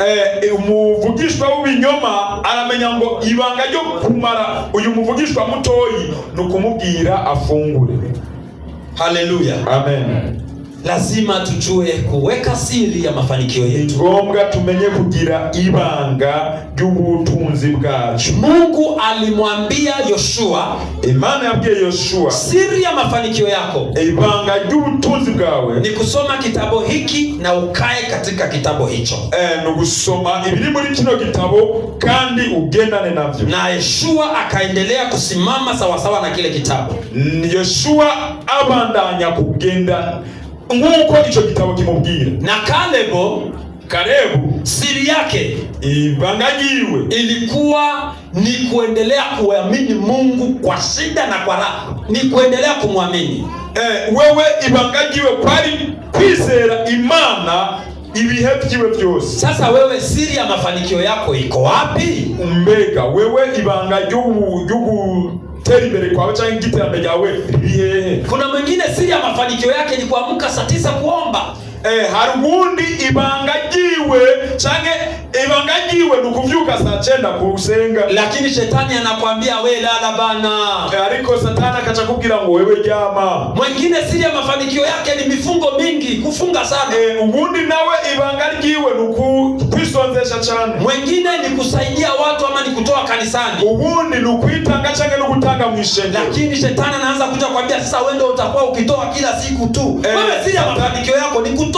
Umuvugishwa w'ibinyoma aramenya ngo ibanga ryo kumara uyu muvugishwa mutoyi nukumubwira afungure. Haleluya. Amen. Lazima tujue kuweka siri ya mafanikio yetu. Ngombwa tumenye kugira ibanga ry'ubutunzi bwacu. Mungu alimwambia Yoshua, Imana yabwiye Yoshua, siri ya mafanikio yako, ibanga ry'ubutunzi bwawe ni kusoma kitabu hiki na ukae katika kitabu hicho. No gusoma ibiri muri kino gitabo kandi ugendane navyo. Na Yoshua akaendelea kusimama sawa sawa na kile kitabu. Yoshua abandanya kugenda nguko ico gitabo kimubwira. Na Kalebu siri yake ibanga ryiwe ilikuwa ni kuendelea kuamini Mungu kwa shida na kwa raha, ni kuendelea kumwamini. Wewe ibanga ryiwe kwari kwizera Imana ibihe byiwe byose. Sasa wewe siri ya mafanikio yako iko wapi? Mbega wewe ibanga ry'ugu teri imbere kwawe cyangwa igiterambere ryawe rihehe? Kuna mwingine siri ya mafanikio yake ni kuamka saa 9 kuomba. Hari ubundi ibanga ryiwe canke ibanga ryiwe nukuvyuka saa 9 kusenga, lakini shetani anakuambia we lala bana. Ariko satani akacha kubwira ngo wewe ryama. Mwingine siri ya mafanikio yake ni mifungo mingi, kufunga sana. Ubundi nawe ibanga ryiwe nukwisonzesha cyane. Mwingine ni kusaidia watu ama ni kutoa kanisani. Ubundi nukwitanga canke nukutanga mwishengero. Lakini shetani anaanza kuja kuambia sasa wewe ndio utakuwa ukitoa kila siku tu. Wewe siri ya mafanikio yako ni kutoa.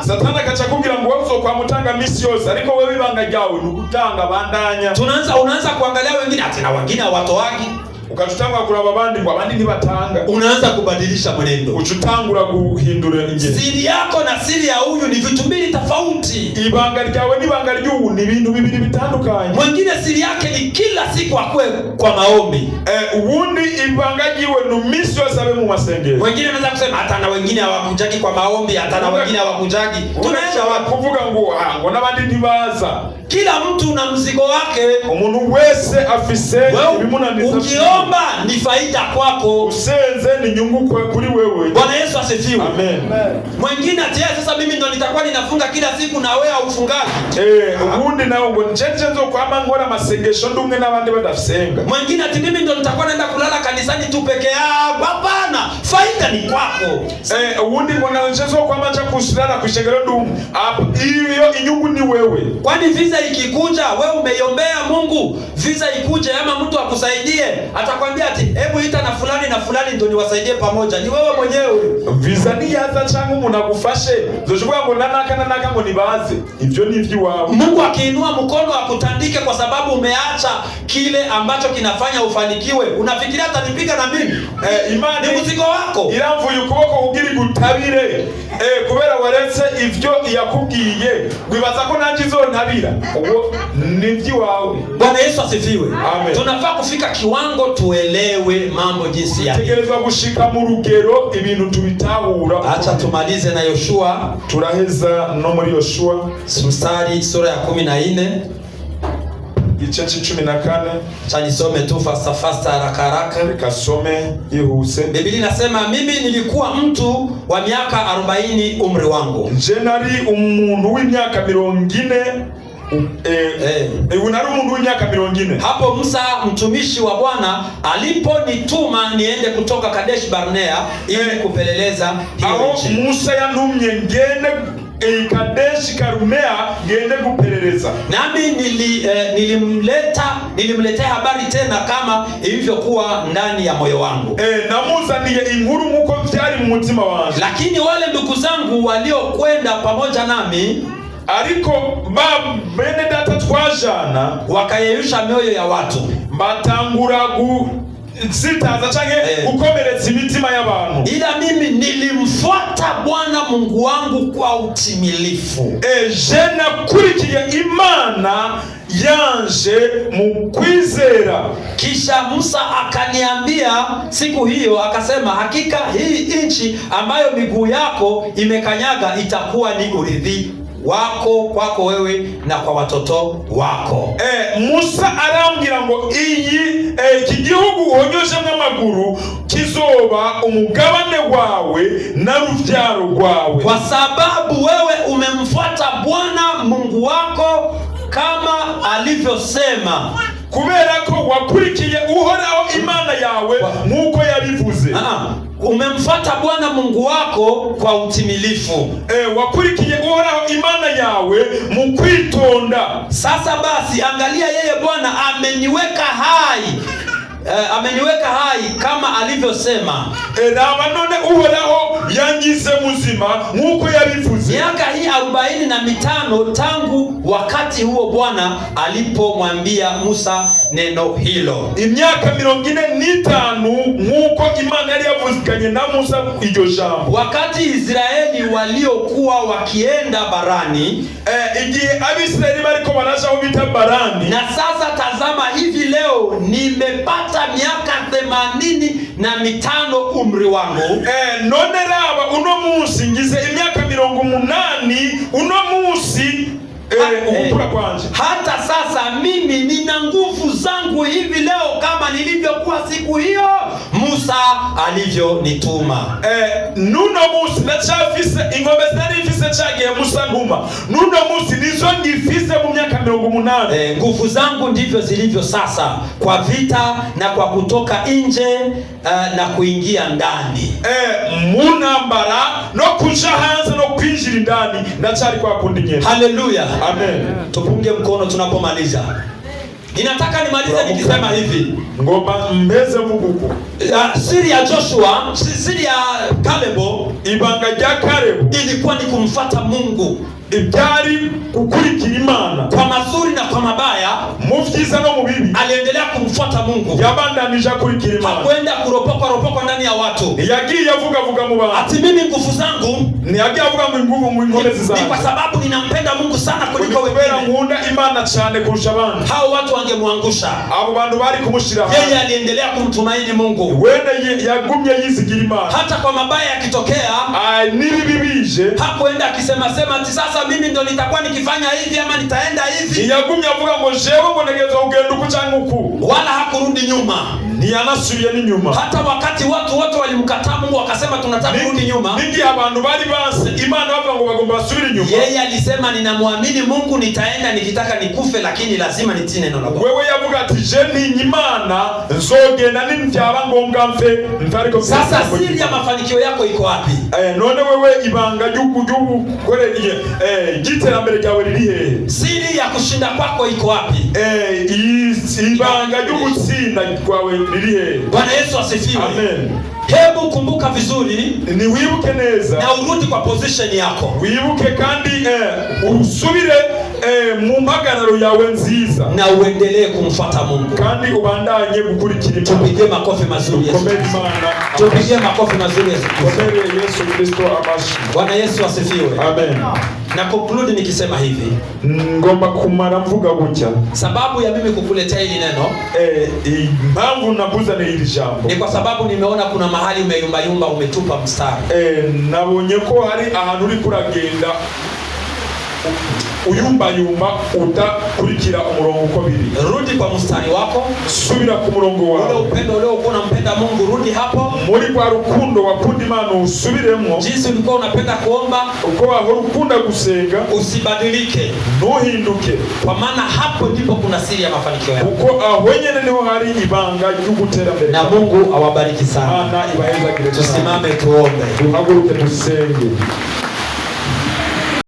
Satani akacha kubwira ngo wewe uzokwa mutanga misi yose, ariko wewe ibanga ryawe nukutanga bandanya. Unaanza kuangalia wengine ati na wengine hawatoagi. Ukatutanga kuraba abandi ngo abandi ntibatanga. Unaanza kubadilisha mwenendo. Uchutangura guhindura ingene. Siri yako na siri ya huyu ni vitu mbili tofauti. Ibanga ryawe n'ibanga ry'ubu ni ibintu bibiri bitandukanye. Mwingine siri yake ni kila siku akwe kwa maombi. Ubundi ibanga ryiwe no misi yose abe mu masengero. Mwingine anaweza kusema hata na wengine hawakujagi kwa maombi, hata na wengine hawakujagi. Tunaisha watu kuvuga ngo n'abandi ntibaza. Kila mtu na mzigo wake. Umuntu wese afise ibimunaniza. Ukiomba ni faida kwako, usenze ni nyungu kuri wewe. Bwana Yesu asifiwe. Amen. Mwingine ati sasa mimi ndo nitakuwa ninafunga kila siku na wewe haufungaji. Ubundi nawe ngo njenje nzo kwama nkora masengesho ndumwe n'abandi badasenga. Mwingine ati mimi ndo nitakuwa naenda kulala kanisani tu peke yangu. Hapana, faida ni kwako. Ubundi ngo njenzo kwama cha kushirana kushengero ndumwe. Hiyo inyungu ni wewe. Kwani visa ikikuja wewe umeiombea Mungu, visa ikuje ama mtu akusaidie, atakwambia ati hebu ita na fulani ndio niwasaidie pamoja. Ni wewe mwenyewe. Visa ni yaza changu umuntu agufashe. Zoshobora ngo nanaka ngo nibaze. Ivyo ni ivy'iwawe. Mungu akiinua mkono akutandike kwa sababu umeacha kile ambacho kinafanya ufanikiwe. Unafikiria atanipiga na mimi? Imani ni mzigo wako. Iramvuye ukuboko kugira gutabire. Kubera waretse ivyo yakubwiye. Wibaza ko nanjye izontabira. Ubwo ni ivy'iwawe. Bwana Yesu asifiwe. Amen. Tunafaa kufika kiwango tuelewe mambo jinsi yake. Tegerezwa gushika mu rugero ibintu tubitahura. Acha tumalize na Yoshua. Turaheza no muri Yoshua mstari sura ya 14 igice 14. Chanisome tu fasta haraka. Nikasome ihuse. Biblia inasema mimi nilikuwa mtu wa miaka 40 umri wangu. Nari umuntu w'imyaka 40. Unari umuntu w'imyaka 40. Hapo Musa mtumishi wa Bwana aliponituma niende kutoka Kadesh Barnea ili kupeleleza hiyo nchi. Musa yantumye ngende Kadeshi Karumea ngende guperereza. Nami nilimletea habari tena kama ilivyokuwa ndani ya moyo wangu. Namuzaniye inkuru nkuko byari mu mutima wanjye. Lakini wale ndugu zangu waliokwenda pamoja nami, ariko bene data twajana, wakayeyusha mioyo ya watu, batangura zitaza canke gukomeretsa imitima y'abantu. Ila mimi nilimfuata Bwana Mungu wangu kwa utimilifu. Je nakurikiye Imana yanje mu kwizera. Kisha Musa akaniambia siku hiyo, akasema, hakika hii nchi ambayo miguu yako imekanyaga itakuwa ni urithi wako, kwako wewe na kwa watoto wako. Musa arambwira ngo iyi iki gihugu uhonyojemo amaguru kizoba umugabane wawe na ruvyaro rwawe, kwa sababu wewe umemfuata Bwana Mungu wako kama alivyosema. Kubera ko wakurikiye Uhoraho Imana yawe nkuko yabivuze. Umemfuata Bwana Mungu wako kwa utimilifu. Wakurikiye Uhoraho Imana yawe mu kwitonda. Sasa basi angalia, yeye Bwana ameniweka hai. Ameniweka hai kama alivyosema. Raba none Uhoraho yangize muzima nkuko yabivuze. Miaka hii 45 tangu wakati huo Bwana alipomwambia Musa neno hilo. Imyaka 45 nkuko Imana yari yavuzikanye na Musa iryo jambo. Wakati Israeli waliokuwa wakienda barani, igihe Abisirayeli bariko baraja aho bita barani. Na sasa tazama, hivi leo nimepata miaka 85 umri wangu. None raba uno munsi ngize imyaka 80 uno munsi ukura kwanje. Hata sasa mimi nina nguvu zangu hivi leo kama nilivyokuwa siku hiyo Musa alivyonituma. Nuno munsi ndacafise ingombe zarifise cagiye Musa ntuma. Nuno munsi nizo ngifise mu myaka 80. Nguvu zangu ndivyo zilivyo sasa, kwa vita na kwa kutoka nje na kuingia ndani. Munambara no kuja hanze no kwinjira ndani ndacari kwa kundi nyene. Haleluya. Amen. Tupunge mkono tunapomaliza. Ninataka nimalize nikisema hivi. Ngomba mbeze muguko. Siri ya Joshua, siri ya Kalebo, ibanga rya Kalebo ilikuwa ni kumfuata Mungu. Ibyari gukurikira Imana kwa mazuri na kwa mabaya, mu vyiza no mu bibi. Aliendelea kumfuata Mungu. Yabandanije kurikira Imana. Hakwenda kuropoka ndani ya watu. Yagiye avuga mu bantu. Ati mimi nguvu zangu, ni yagiye avuga mu nguvu mu inkomezi zangu. Ni kwa sababu ninampenda Mungu sana kuliko wengine. Kubera nkunda Imana cyane kurusha abandi. Hao watu wangemwangusha. Abo bantu bari kumushira hapa. Yeye aliendelea kumtumaini Mungu. Wende yagumye yizigira Imana. Hata kwa mabaya yakitokea, nibibi bije. Hakwenda akisema ati sasa mimi ndo nitakuwa nikifanya hivi ama nitaenda hivi. Yagumye avuga ngo jewe ngo negeza ugenda ukucanga uku. Wala hakurudi nyuma. Ni anasubiye ni nyuma. Hata wakati watu wote walimkataa Mungu wakasema tunataka kurudi nyuma. Ningi abantu bari base Imana bavuga ngo bagomba basubire nyuma. Yeye alisema ninamwamini Mungu, nitaenda nikitaka nikufe lakini lazima nitii neno la Bwana. Wewe yavuga ati je ni Imana nzogenda nimbyaba ngombwa mfe ntariko. Sasa siri ya mafanikio yako iko wapi? None wewe ibanga ry'ukujugu koreye giterambere ryawe riri he? Siri ya kushinda kwako iko wapi? Ibanga ry'ugutsinda kwawe riri he? Bwana Yesu asifiwe. Amen. Hebu kumbuka vizuri, ni wibuke neza na urudi kwa position yako. Wibuke kandi usubire mu mpagararo yawe nziza, na uendelee kumfuata Mungu kandi ubandanye gukurikira. Tupige makofi mazuri Yesu. Tupige makofi mazuri Yesu. Yesu Kristo amashi. Bwana Yesu asifiwe. Amen. Na conclude nikisema hivi, ngomba kumara mvuga gutya. Sababu ya mimi kukuletea hili neno, impamvu nabuza ni hili jambo, ni kwa sababu nimeona kuna mahali umeyumba umetupa mstari. Nabonye ko hari ahantu uri kuragenda uyumba utakurikira umurongo uko biri. Rudi kwa mstari wako, subira ku murongo wawe. Ule upendo leo uko unampenda Mungu, rudi hapo. Muri kwa rukundo wakunda Imana usubiremo. Jinsi ulikuwa unapenda kuomba, uko wahora ukunda gusenga, usibadilike, ntuhinduke, kwa maana hapo ndipo kuna siri ya mafanikio yako. Uko aho nyene niho hari ibanga ry'ugutera mbere. Na Mungu awabariki sana. Imana ibahezagire. Tusimame tuombe. Duhaguruke dusenge.